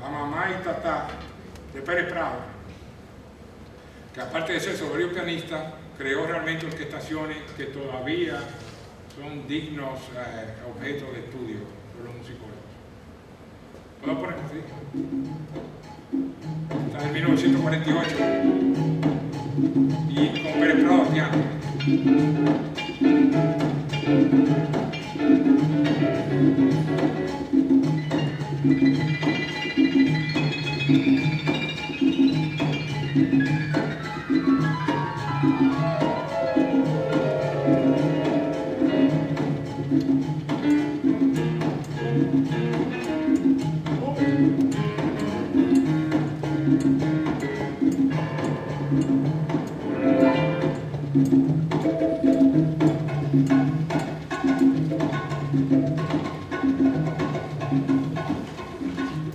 a Mamá y Tatá de Pérez Prado, que aparte de ser soberbio pianista, creó realmente orquestaciones que todavía son dignos objetos de estudio por los musicólogos. ¿Puedo poner así? Está en 1948 y con Pérez Prado piano.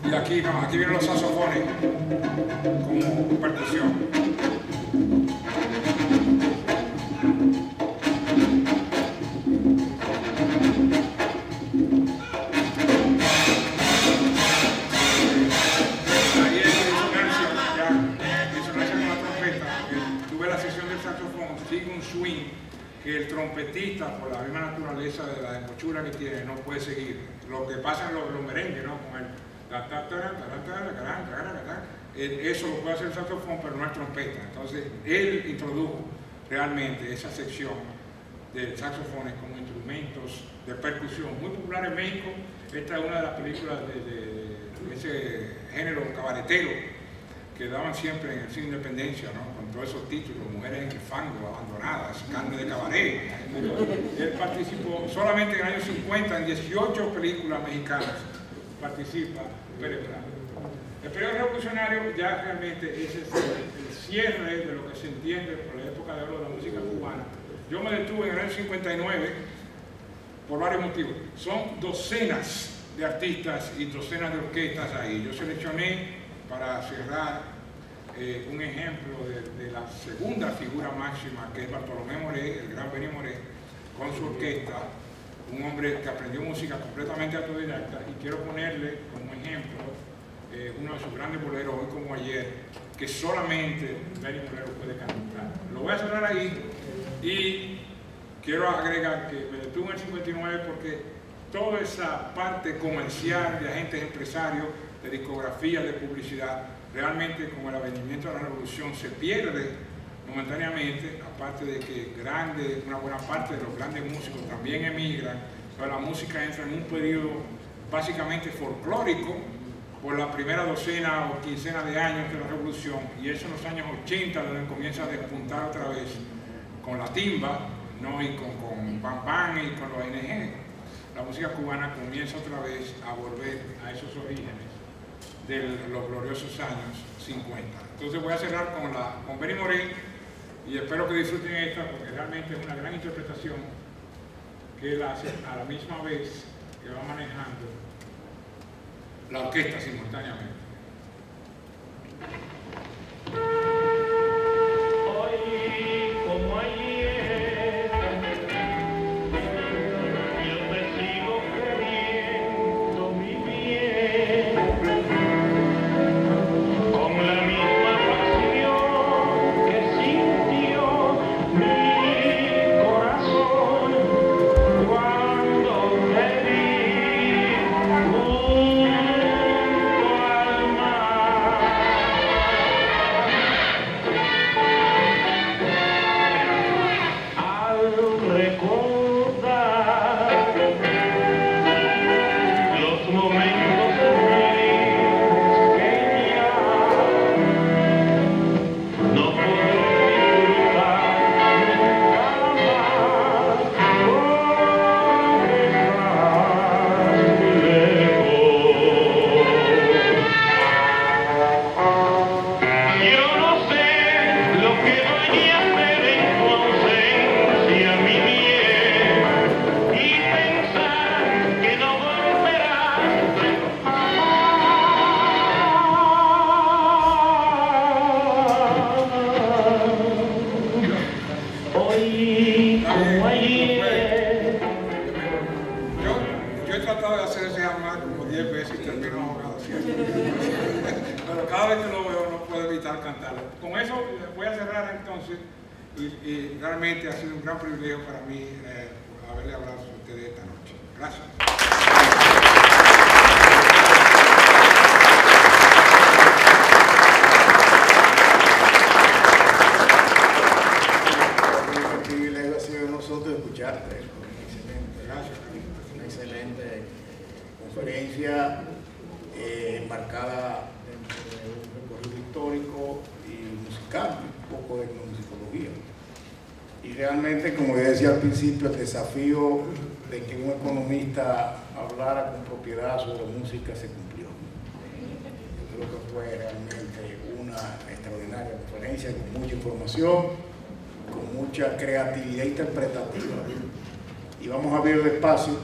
Y aquí no, aquí vienen los saxofones como percusión. Ahí es disonancia, ya, disonancia con la trompeta. Tuve la sesión del saxofón, sigue un swing que el trompetista, por la misma naturaleza de la desmochura que tiene, no puede seguir. Lo que pasa en los merengues, ¿no? Con el eso lo puede hacer el saxofón, pero no el trompeta. Entonces, él introdujo realmente esa sección de saxofones como instrumentos de percusión, muy popular en México. Esta es una de las películas de ese género cabaretero que daban siempre en el cine Independencia, ¿no? Con todos esos títulos, Mujeres en el fango, Abandonadas, Carne de cabaret. Él participó solamente en el año 50 en 18 películas mexicanas. Participa Pérez Prado. El periodo revolucionario ya realmente ese es el cierre de lo que se entiende por la época de oro de la música cubana. Yo me detuve en el año 59 por varios motivos. Son docenas de artistas y docenas de orquestas ahí. Yo seleccioné para cerrar un ejemplo de la segunda figura máxima, que es Bartolomé Moré, el gran Benny Moré, con su orquesta, un hombre que aprendió música completamente autodidacta, y quiero ponerle como ejemplo uno de sus grandes boleros, Hoy como ayer, que solamente Benny Moré lo puede cantar. Lo voy a cerrar ahí y quiero agregar que me detuve en el 59 porque toda esa parte comercial de agentes empresarios, de discografía, de publicidad, realmente con el advenimiento de la revolución se pierde momentáneamente, aparte de que una buena parte de los grandes músicos también emigran, pero la música entra en un periodo básicamente folclórico por la primera docena o quincena de años de la revolución, y eso en los años 80 donde comienza a despuntar otra vez con la timba, ¿no? Y con Bam Bam y con los ANG. La música cubana comienza otra vez a volver a esos orígenes de los gloriosos años 50. Entonces voy a cerrar con Benny Moré y espero que disfruten esta porque realmente es una gran interpretación que él hace a la misma vez que va manejando la orquesta simultáneamente. Hoy como ayer, yo te sigo queriendo mi bien, con la misma pasión que sintió mi corazón cuando te vi junto al mar. Al recordar los momentos felices que ya no podré disfrutar nunca más, porque estás lejos. Yo no sé lo que voy a hacer en tu ausencia, mi bien, y pensar que no volverás hoy como ayer. Yo he tratado de hacer ese jamás como 10 veces y termino ahogado siempre. Pero cada vez que lo veo no puedo evitar cantarlo. Con eso voy a cerrar entonces y realmente ha sido un gran privilegio para mí haberle hablado a ustedes esta noche. Gracias. escucharte. Una excelente conferencia enmarcada dentro de un recorrido histórico y musical, un poco de musicología. Y realmente, como yo decía al principio, el desafío de que un economista hablara con propiedad sobre música se cumplió. Yo creo que fue realmente una extraordinaria conferencia con mucha información, con mucha creatividad interpretativa. Y vamos a abrir el espacio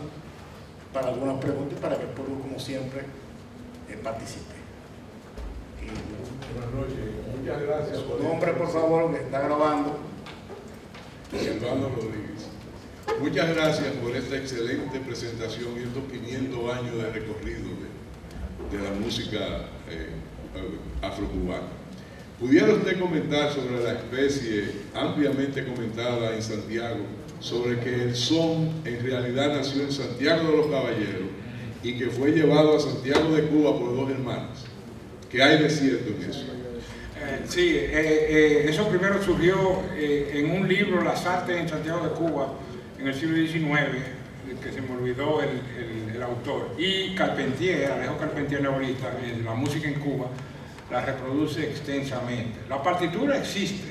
para algunas preguntas y para que el público, como siempre, participe. Buenas noches, muchas gracias. Su nombre, por favor, que está grabando. Eduardo Rodríguez. Muchas gracias por esta excelente presentación y estos 500 años de recorrido de la música afrocubana. ¿Pudiera usted comentar sobre la especie ampliamente comentada en Santiago, sobre que el son en realidad nació en Santiago de los Caballeros y que fue llevado a Santiago de Cuba por dos hermanas? ¿Qué hay de cierto en eso? Sí, eso primero surgió en un libro, Las Artes en Santiago de Cuba, en el siglo XIX, que se me olvidó el autor. Y Carpentier, Alejo Carpentier, novelista, la música en Cuba, la reproduce extensamente. La partitura existe,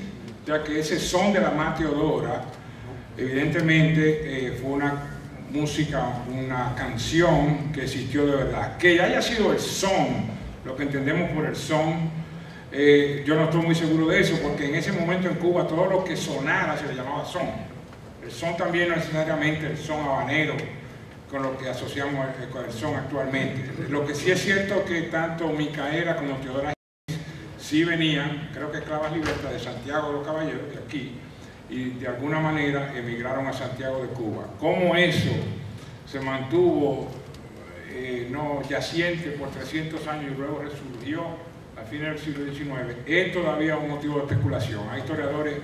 ya que ese son de la Mar Teodora, evidentemente fue una música, una canción que existió de verdad. Que haya sido el son, lo que entendemos por el son, yo no estoy muy seguro de eso, porque en ese momento en Cuba todo lo que sonara se le llamaba son. El son también no es necesariamente el son habanero, con lo que asociamos con el son actualmente. Lo que sí es cierto que tanto Micaela como Teodora sí venían, creo que esclavas libertas de Santiago de los Caballeros, de aquí, y de alguna manera emigraron a Santiago de Cuba. ¿Cómo eso se mantuvo no yaciente por 300 años y luego resurgió a fines del siglo XIX, es todavía un motivo de especulación? Hay historiadores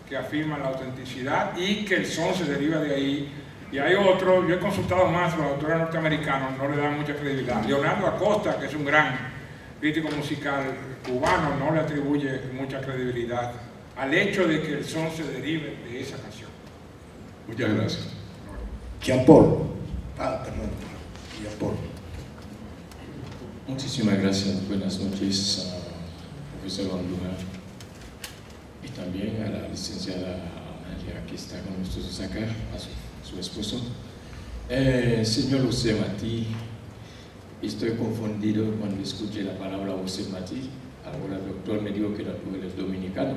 que afirman la autenticidad y que el son se deriva de ahí, y hay otros, yo he consultado más, los autores norteamericanos no le dan mucha credibilidad. Leonardo Acosta, que es un gran crítico musical cubano, no le atribuye mucha credibilidad al hecho de que el son se derive de esa canción. Muchas gracias. Jean-Paul. Perdón. Jean-Paul. Muchísimas gracias, buenas noches a profesor Andújar y también a la licenciada Amalia, que está con nosotros acá, a su esposo. Señor José Martí, estoy confundido cuando escuché la palabra José Martí. Ahora el doctor me dijo que era dominicano.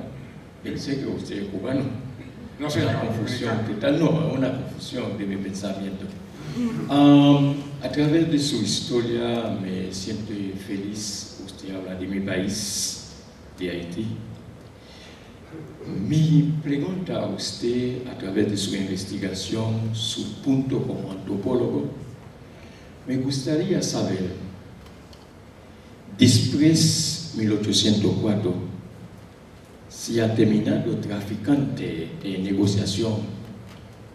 Pensé que usted es cubano. No sé, una confusión, ¿qué tal? No, una confusión de mi pensamiento. A través de su historia me siento feliz. Usted habla de mi país, de Haití. Mi pregunta a usted, a través de su investigación, su punto como antropólogo, me gustaría saber, después de 1804, si ha terminado traficante en negociación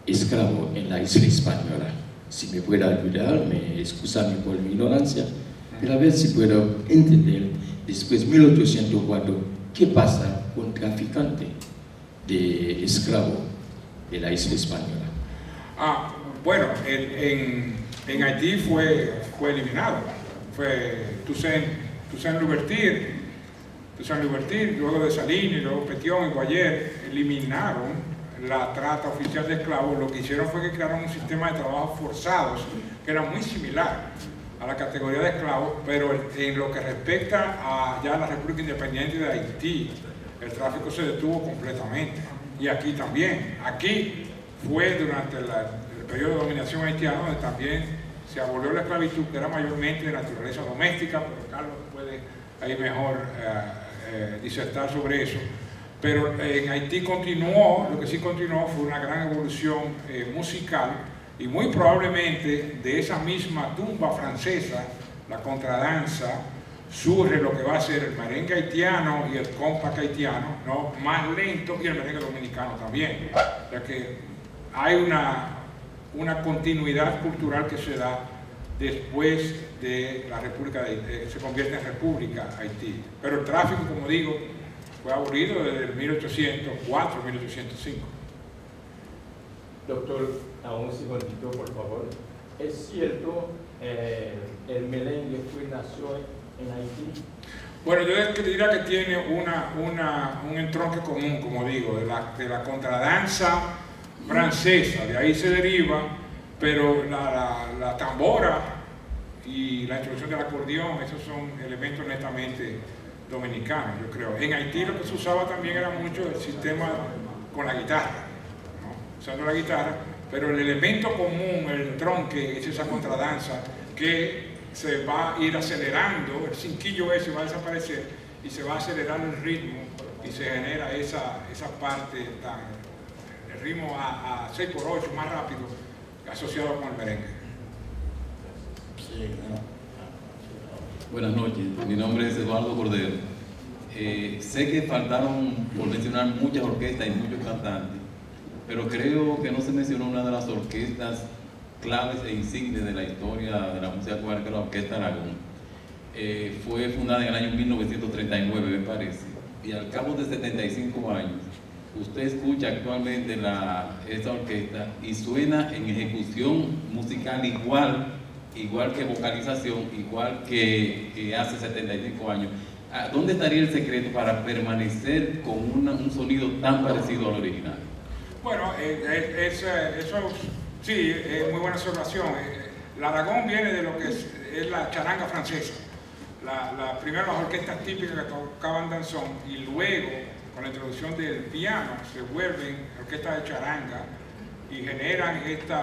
esclavo en la isla española. Si me puede ayudar, me excusarme por mi ignorancia, pero a ver si puedo entender, después de 1804, qué pasa con traficante de esclavo de la isla española. Bueno, en Haití fue eliminado. Fue Toussaint Louverture, luego de Salines, luego Petion y Guayer, eliminaron la trata oficial de esclavos. Lo que hicieron fue que crearon un sistema de trabajos forzados que era muy similar a la categoría de esclavos, pero en lo que respecta a ya la República Independiente de Haití, el tráfico se detuvo completamente. Y aquí también. Aquí fue durante el periodo de dominación haitiana donde también se abolió la esclavitud, que era mayormente de naturaleza doméstica, pero Carlos puede ahí mejor disertar sobre eso. Pero en Haití continuó, lo que sí continuó fue una gran evolución musical, y muy probablemente de esa misma tumba francesa, la contradanza, surge lo que va a ser el merengue haitiano y el compas haitiano, ¿no? Más lento, y el merengue dominicano también, ya que hay una continuidad cultural que se da después de la República de Haití, se convierte en República Haití. Pero el tráfico, como digo, fue abolido desde el 1804, 1805. Doctor, a un segundito, por favor. ¿Es cierto el merengue nació en Haití? Bueno, yo diría que tiene un entronque común, como digo, de la contradanza francesa, de ahí se deriva, pero la tambora y la introducción del acordeón, esos son elementos netamente dominicanos, yo creo. En Haití lo que se usaba también era mucho el sistema con la guitarra, ¿no? Usando la guitarra, pero el elemento común, el tronque, es esa contradanza que se va a ir acelerando, el cinquillo ese va a desaparecer y se va a acelerar el ritmo y se genera esa parte, el ritmo a 6x8 más rápido asociado con el merengue. Buenas noches, mi nombre es Eduardo Cordero. Sé que faltaron por mencionar muchas orquestas y muchos cantantes, pero creo que no se mencionó una de las orquestas claves e insignes de la historia de la música cubana, que es la Orquesta Aragón. Fue fundada en el año 1939, me parece, y al cabo de 75 años, usted escucha actualmente esta orquesta y suena en ejecución musical igual que vocalización, igual que hace 75 años. ¿Dónde estaría el secreto para permanecer con un sonido tan parecido al original? Bueno, sí, es muy buena observación. El Aragón viene de lo que es la charanga francesa. Primero las orquestas típicas que tocaban danzón y luego, con la introducción del piano, se vuelven orquestas de charanga y generan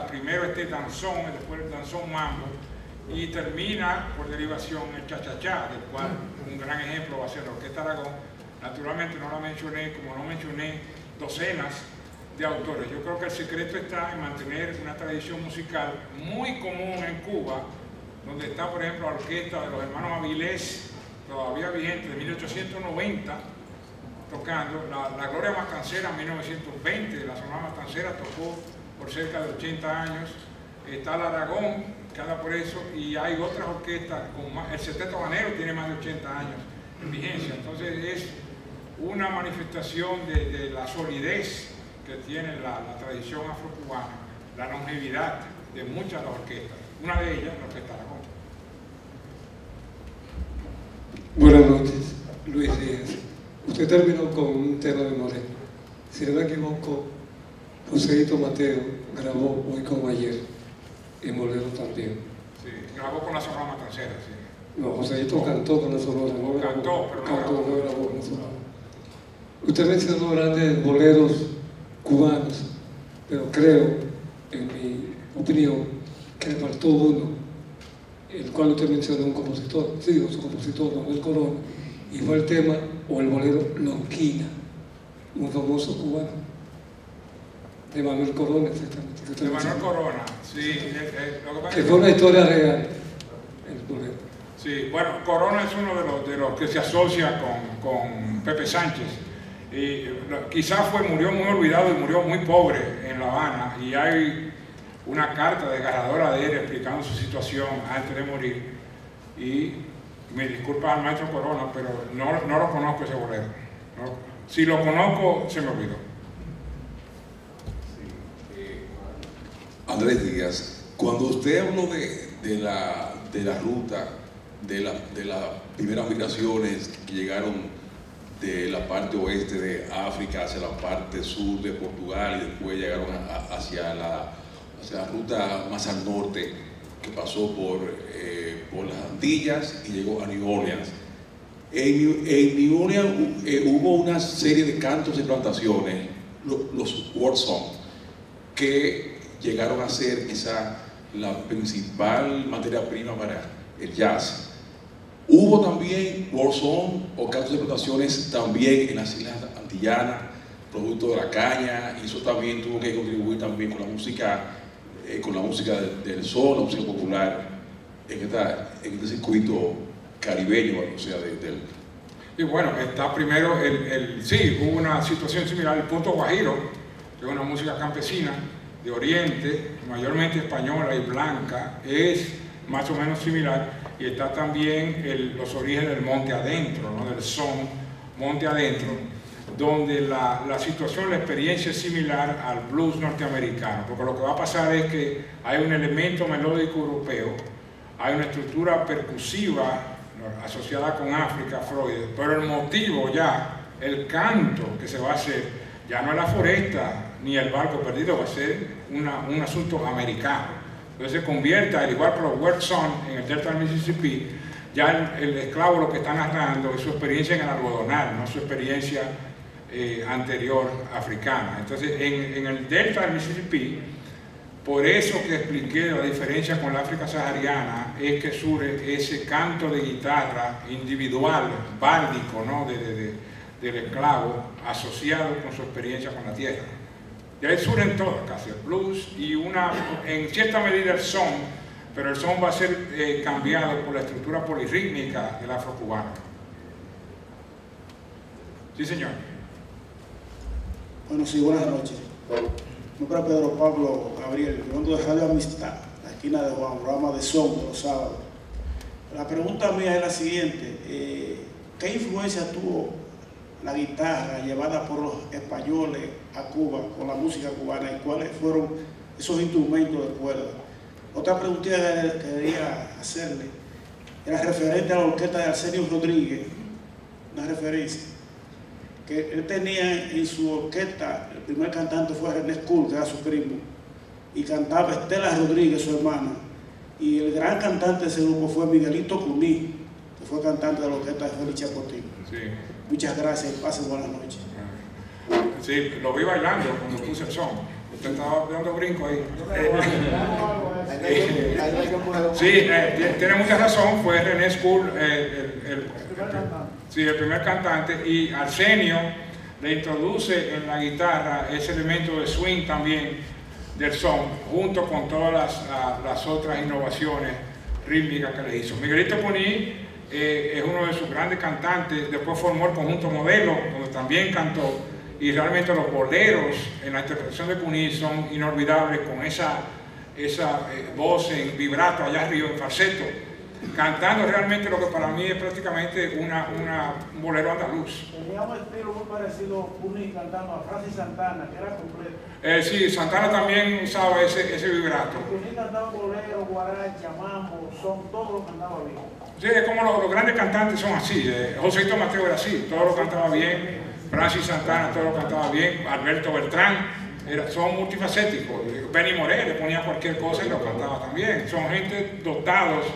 primero este danzón, después el danzón mambo, y termina por derivación el cha-cha-cha, del cual un gran ejemplo va a ser la Orquesta Aragón. Naturalmente no la mencioné, como no mencioné docenas de autores. Yo creo que el secreto está en mantener una tradición musical muy común en Cuba, donde está, por ejemplo, la orquesta de los hermanos Avilés, todavía vigente, de 1890, tocando. La Gloria Matancera, en 1920, la Sonora Matancera tocó por cerca de 80 años. Está el Aragón, que anda por eso, y hay otras orquestas, el Seteto Habanero tiene más de 80 años en vigencia. Entonces es una manifestación de la solidez que tiene la tradición afrocubana, la longevidad de muchas de las orquestas. Una de ellas, la Orquesta Aragón. Buenas noches, Luis Díaz. Usted terminó con un tema de Moreno. Si no me equivoco, Joséito Mateo grabó Hoy como Ayer, y Moreno también. Sí, grabó con la Sonora Matancera, sí. No, Joséito cantó con la Sonora, no cantó, pero no grabó con la Sonora. Usted mencionó grandes boleros cubanos, pero creo, en mi opinión, que le faltó uno, el cual usted mencionó un compositor, sí, su compositor, Manuel Corona, y fue el tema, o el bolero Lonquina, un famoso cubano, de Manuel Corona, exactamente. De Manuel Corona, sí. Que fue una historia real, el bolero. Sí, bueno, Corona es uno de los que se asocia con Pepe Sánchez. Y quizás murió muy olvidado y murió muy pobre en La Habana, y hay una carta desgarradora de él explicando su situación antes de morir, y me disculpa al maestro Corona, pero no lo conozco ese bolero. No, si lo conozco, se me olvidó. Andrés Díaz, cuando usted habló de la ruta de las primeras migraciones que llegaron de la parte oeste de África hacia la parte sur de Portugal y después llegaron hacia la ruta más al norte, que pasó por las Antillas y llegó a New Orleans. En New Orleans hubo una serie de cantos de plantaciones, los World Songs, que llegaron a ser quizá la principal materia prima para el jazz. Hubo también World Song o cantos de plantaciones también en las islas antillanas, producto de la caña, y eso también tuvo que contribuir también con la música del sol, la música popular en este circuito caribeño, o sea, Y bueno, está primero sí, hubo una situación similar, el punto guajiro, que es una música campesina de Oriente, mayormente española y blanca, es más o menos similar. Y está también los orígenes del monte adentro, ¿no? Del son monte adentro, donde la situación, la experiencia es similar al blues norteamericano, porque lo que va a pasar es que hay un elemento melódico europeo, hay una estructura percusiva asociada con África, Freud, pero el motivo ya, el canto que se va a hacer, ya no es la foresta ni el barco perdido, va a ser un asunto americano. Entonces se convierte, al igual que los Word Song en el delta del Mississippi, ya el esclavo lo que está narrando es su experiencia en el algodonal, no su experiencia anterior africana. Entonces en el delta del Mississippi, por eso que expliqué la diferencia con la África sahariana, es que surge ese canto de guitarra individual, bárdico, ¿no? del esclavo, asociado con su experiencia con la tierra. De ahí surgen todas, casi el blues y en cierta medida el son, pero el son va a ser cambiado por la estructura polirrítmica del afrocubano. Sí, señor. Bueno, sí, buenas noches. Mi nombre es Pedro Pablo Gabriel, vengo de Radio Amistad, la esquina de Juan Rama de Son, los sábados. La pregunta mía es la siguiente: ¿qué influencia tuvo la guitarra llevada por los españoles a Cuba con la música cubana y cuáles fueron esos instrumentos de cuerda? Otra pregunta que quería hacerle era referente a la orquesta de Arsenio Rodríguez, una referencia que él tenía en su orquesta. El primer cantante fue René Skull, que era su primo, y cantaba Estela Rodríguez, su hermana, y el gran cantante de ese grupo fue Miguelito Cuní, que fue cantante de la orquesta de Félix Chapotín. Sí. Muchas gracias y pasen buenas noches. Sí, lo vi bailando cuando puse el son. Usted estaba dando brinco ahí. Sí, tiene mucha razón, fue René Skull el primer cantante, y Arsenio le introduce en la guitarra ese elemento de swing también del son, junto con todas las otras innovaciones rítmicas que le hizo. Miguelito Cuní es uno de sus grandes cantantes, después formó el conjunto Modelo, donde también cantó, y realmente los boleros en la interpretación de Cuní son inolvidables, con esa voz en vibrato allá arriba, en falseto, cantando realmente lo que para mí es prácticamente un bolero andaluz. Tenía un estilo muy parecido a Cuní cantando a Francis Santana, que era completo. Sí, Santana también usaba ese vibrato. Cuní cantaba bolero, guaracha, mambo, son, todo lo cantaba bien. Sí, es como los grandes cantantes son así. Joséito Mateo era así, todo lo cantaba bien. Francis Santana, todo lo cantaba bien. Alberto Beltrán, son multifacéticos. Benny Moré le ponía cualquier cosa y lo cantaba también. Son gente dotados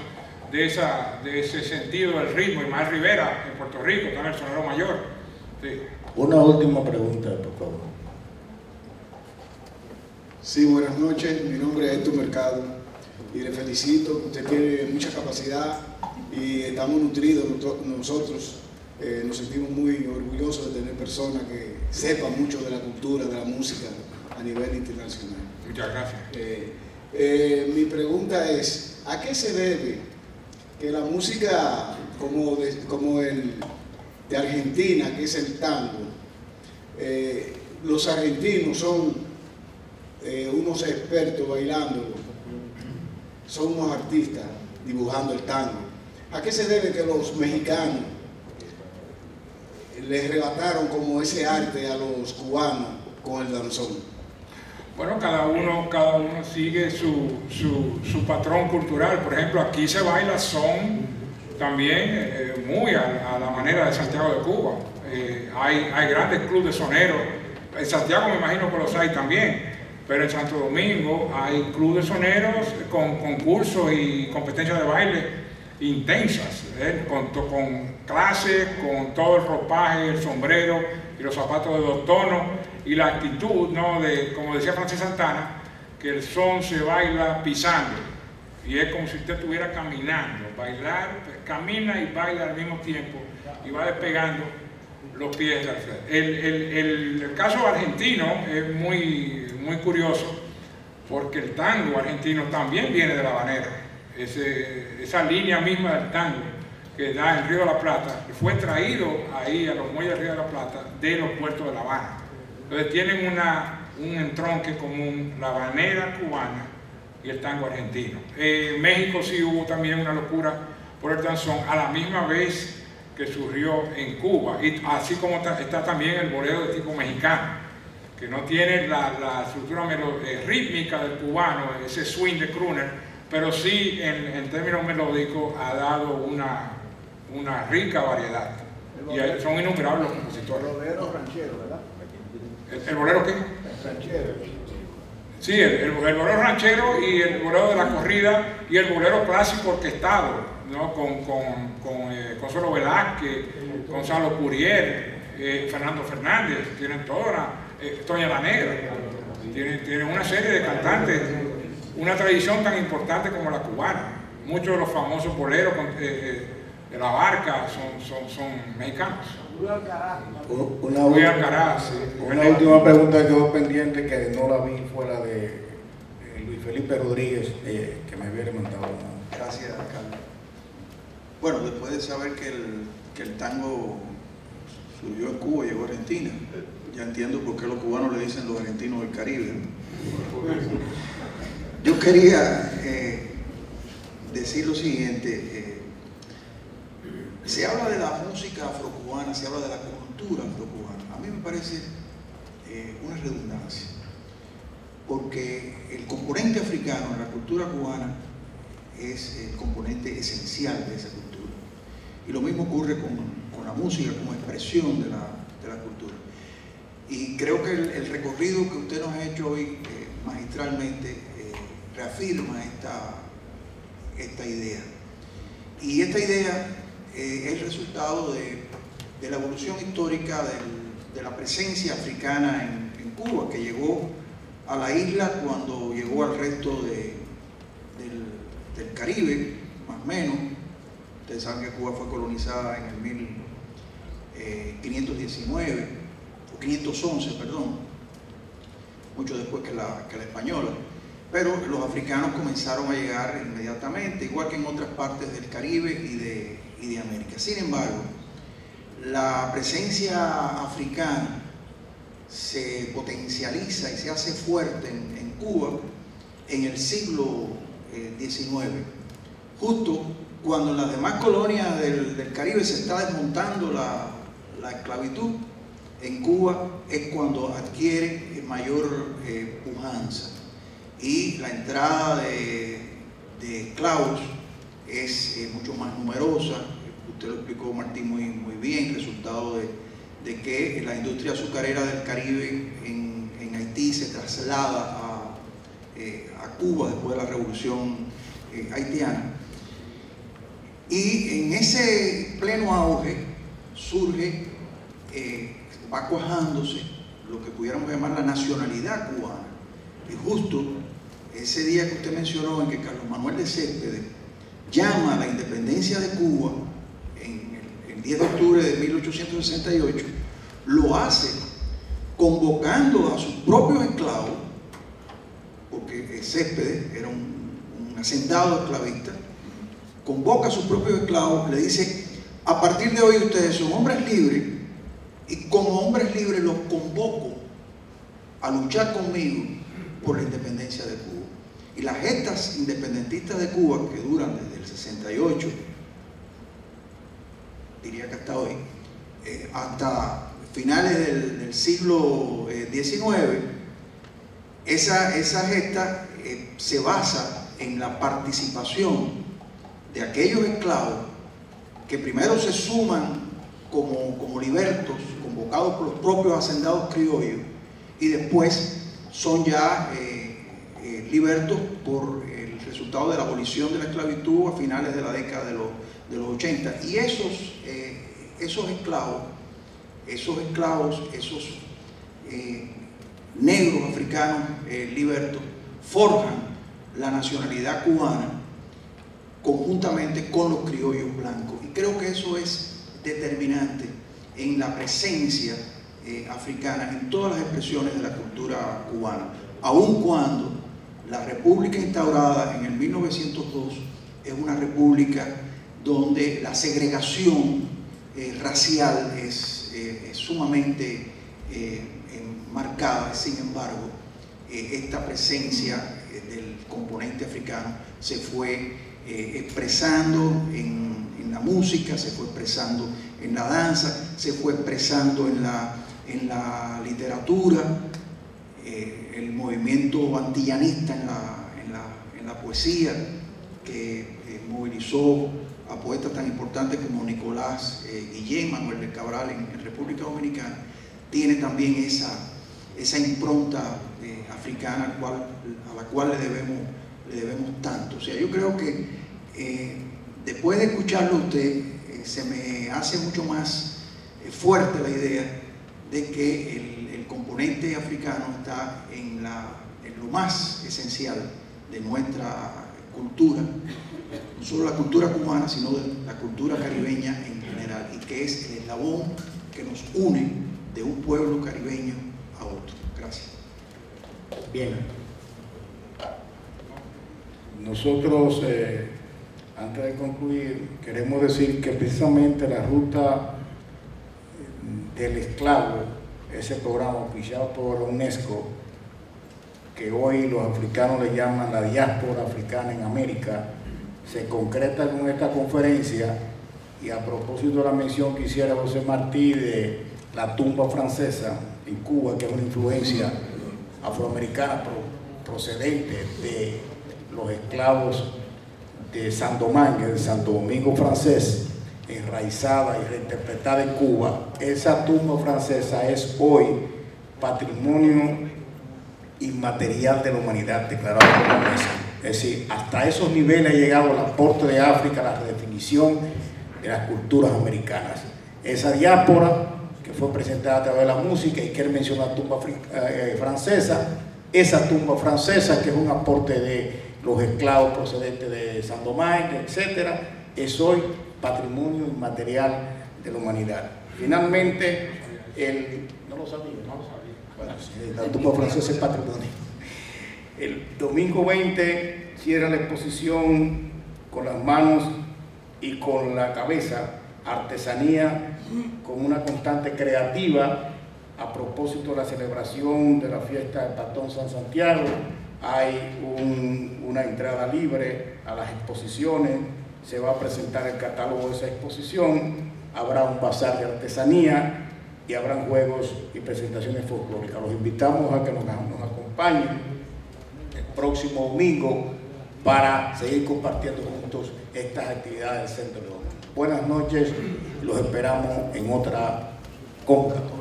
de ese sentido del ritmo. Y Mar Rivera en Puerto Rico, también el sonero mayor. Sí. Una última pregunta, por favor. Sí, buenas noches. Mi nombre es Héctor Mercado y le felicito. Usted tiene mucha capacidad y estamos nutridos nosotros. Nos sentimos muy orgullosos de tener personas que sepan mucho de la cultura, de la música a nivel internacional. Muchas gracias. Mi pregunta es, ¿a qué se debe que la música como el de Argentina, que es el tango, los argentinos son unos expertos bailándolo, son unos artistas dibujando el tango? ¿A qué se debe que los mexicanos les arrebataron como ese arte a los cubanos con el danzón? Bueno, cada uno sigue su patrón cultural. Por ejemplo, aquí se baila son también muy a la manera de Santiago de Cuba. Hay grandes clubes de soneros. En Santiago me imagino que los hay también, pero en Santo Domingo hay clubes de soneros con concursos y competencias de baile intensas, con clases, con todo el ropaje, el sombrero y los zapatos de 2 tonos, y la actitud, ¿no? Como decía Francis Santana, que el son se baila pisando, y es como si usted estuviera caminando. Bailar, camina y baila al mismo tiempo, y va despegando los pies del frente. El caso argentino es muy curioso, porque el tango argentino también viene de la habanera. Esa línea misma del tango que da en Río de la Plata fue traído ahí a los muelles de Río de la Plata de los puertos de La Habana. Entonces tienen un entronque común, la habanera cubana y el tango argentino. En México sí hubo también una locura por el danzón, a la misma vez que surgió en Cuba, y así como está también el bolero de tipo mexicano, que no tiene la estructura rítmica del cubano, ese swing de crooner, pero sí en términos melódicos ha dado una rica variedad. Y son innumerables los compositores. El bolero ranchero, ¿verdad? ¿El bolero qué? Ranchero. Sí, el bolero ranchero y el bolero de la corrida y el bolero clásico orquestado, ¿no? Con Consuelo Velázquez, Gonzalo Curiel, Fernando Fernández, tienen toda Toña la Negra, tienen una serie de cantantes, una tradición tan importante como la cubana. Muchos de los famosos boleros de la barca son mexicanos. Una última pregunta que quedó pendiente, que no la vi, fue la de Luis Felipe Rodríguez, que me había levantado. Gracias, alcalde. Bueno, después de saber que el tango surgió en Cuba y llegó a Argentina, ya entiendo por qué los cubanos le dicen los argentinos del Caribe. Yo quería decir lo siguiente. Se habla de la música afrocubana, se habla de la cultura afrocubana. A mí me parece una redundancia, porque el componente africano en la cultura cubana es el componente esencial de esa cultura. Y lo mismo ocurre con la música como expresión de la cultura. Y creo que el recorrido que usted nos ha hecho hoy magistralmente reafirma esta idea. Y esta idea es el resultado de la evolución histórica de la presencia africana en Cuba, que llegó a la isla cuando llegó al resto del Caribe, más o menos. Ustedes saben que Cuba fue colonizada en el 1519, o 511, perdón, mucho después que la española. Pero los africanos comenzaron a llegar inmediatamente, igual que en otras partes del Caribe y de América. Sin embargo, la presencia africana se potencializa y se hace fuerte en Cuba en el siglo XIX, justo cuando en las demás colonias del Caribe se está desmontando la esclavitud. En Cuba es cuando adquiere mayor pujanza, y la entrada de esclavos es mucho más numerosa. Usted lo explicó, Martín, muy bien, resultado de que la industria azucarera del Caribe en Haití se traslada a Cuba después de la revolución haitiana. Y en ese pleno auge surge, va cuajándose lo que pudiéramos llamar la nacionalidad cubana. Y justo ese día que usted mencionó, en que Carlos Manuel de Céspedes llama a la independencia de Cuba, el 10 de octubre de 1868, lo hace convocando a sus propios esclavos, porque Céspedes era un hacendado esclavista, convoca a sus propios esclavos, le dice: a partir de hoy ustedes son hombres libres, y como hombres libres los convoco a luchar conmigo por la independencia de Cuba. Y las gestas independentistas de Cuba, que duran desde el 68, diría que hasta hoy, hasta finales del siglo XIX, esa gesta se basa en la participación de aquellos esclavos que primero se suman como libertos, convocados por los propios hacendados criollos, y después son ya libertos por el resultado de la abolición de la esclavitud a finales de la década de los 80. Y esos esclavos, esos negros africanos libertos, forjan la nacionalidad cubana conjuntamente con los criollos blancos. Y creo que eso es determinante en la presencia africana en todas las expresiones de la cultura cubana, aun cuando la república instaurada en el 1902 es una república donde la segregación racial es sumamente marcada. Sin embargo, esta presencia del componente africano se fue expresando en en la música, se fue expresando en la danza, se fue expresando en la literatura, el movimiento antillanista en la poesía, que movilizó a poetas tan importantes como Nicolás Guillén, Manuel de Cabral en República Dominicana, tiene también esa impronta africana a la cual le debemos tanto. O sea, yo creo que después de escucharlo a usted, se me hace mucho más fuerte la idea de que el componente africano está en lo más esencial de nuestra cultura, no solo la cultura cubana, sino de la cultura caribeña en general, y que es el eslabón que nos une de un pueblo caribeño a otro. Gracias. Bien. Nosotros, antes de concluir, queremos decir que precisamente la ruta del esclavo, ese programa oficiado por la UNESCO, que hoy los africanos le llaman la diáspora africana en América, se concreta con esta conferencia. Y a propósito de la mención que hiciera José Martí de la tumba francesa en Cuba, que es una influencia afroamericana procedente de los esclavos de Saint-Domingue, de Santo Domingo francés, enraizada y reinterpretada en Cuba, esa tumba francesa es hoy patrimonio inmaterial de la humanidad declarado por la UNESCO. Es decir, hasta esos niveles ha llegado el aporte de África, la redefinición de las culturas americanas. Esa diáspora que fue presentada a través de la música, y que él mencionó la tumba francesa, esa tumba francesa que es un aporte de los esclavos procedentes de Saint-Domingue, etcétera, es hoy patrimonio inmaterial de la humanidad. Finalmente, no lo sabía. Bueno, la tumba francesa es patrimonio. El domingo 20 cierra la exposición con las manos y con la cabeza, artesanía con una constante creativa a propósito de la celebración de la fiesta del Patrón San Santiago. Hay una entrada libre a las exposiciones, se va a presentar el catálogo de esa exposición, habrá un bazar de artesanía y habrán juegos y presentaciones folclóricas. Los invitamos a que nos acompañen el próximo domingo para seguir compartiendo juntos estas actividades del Centro León. Buenas noches, los esperamos en otra convocatoria.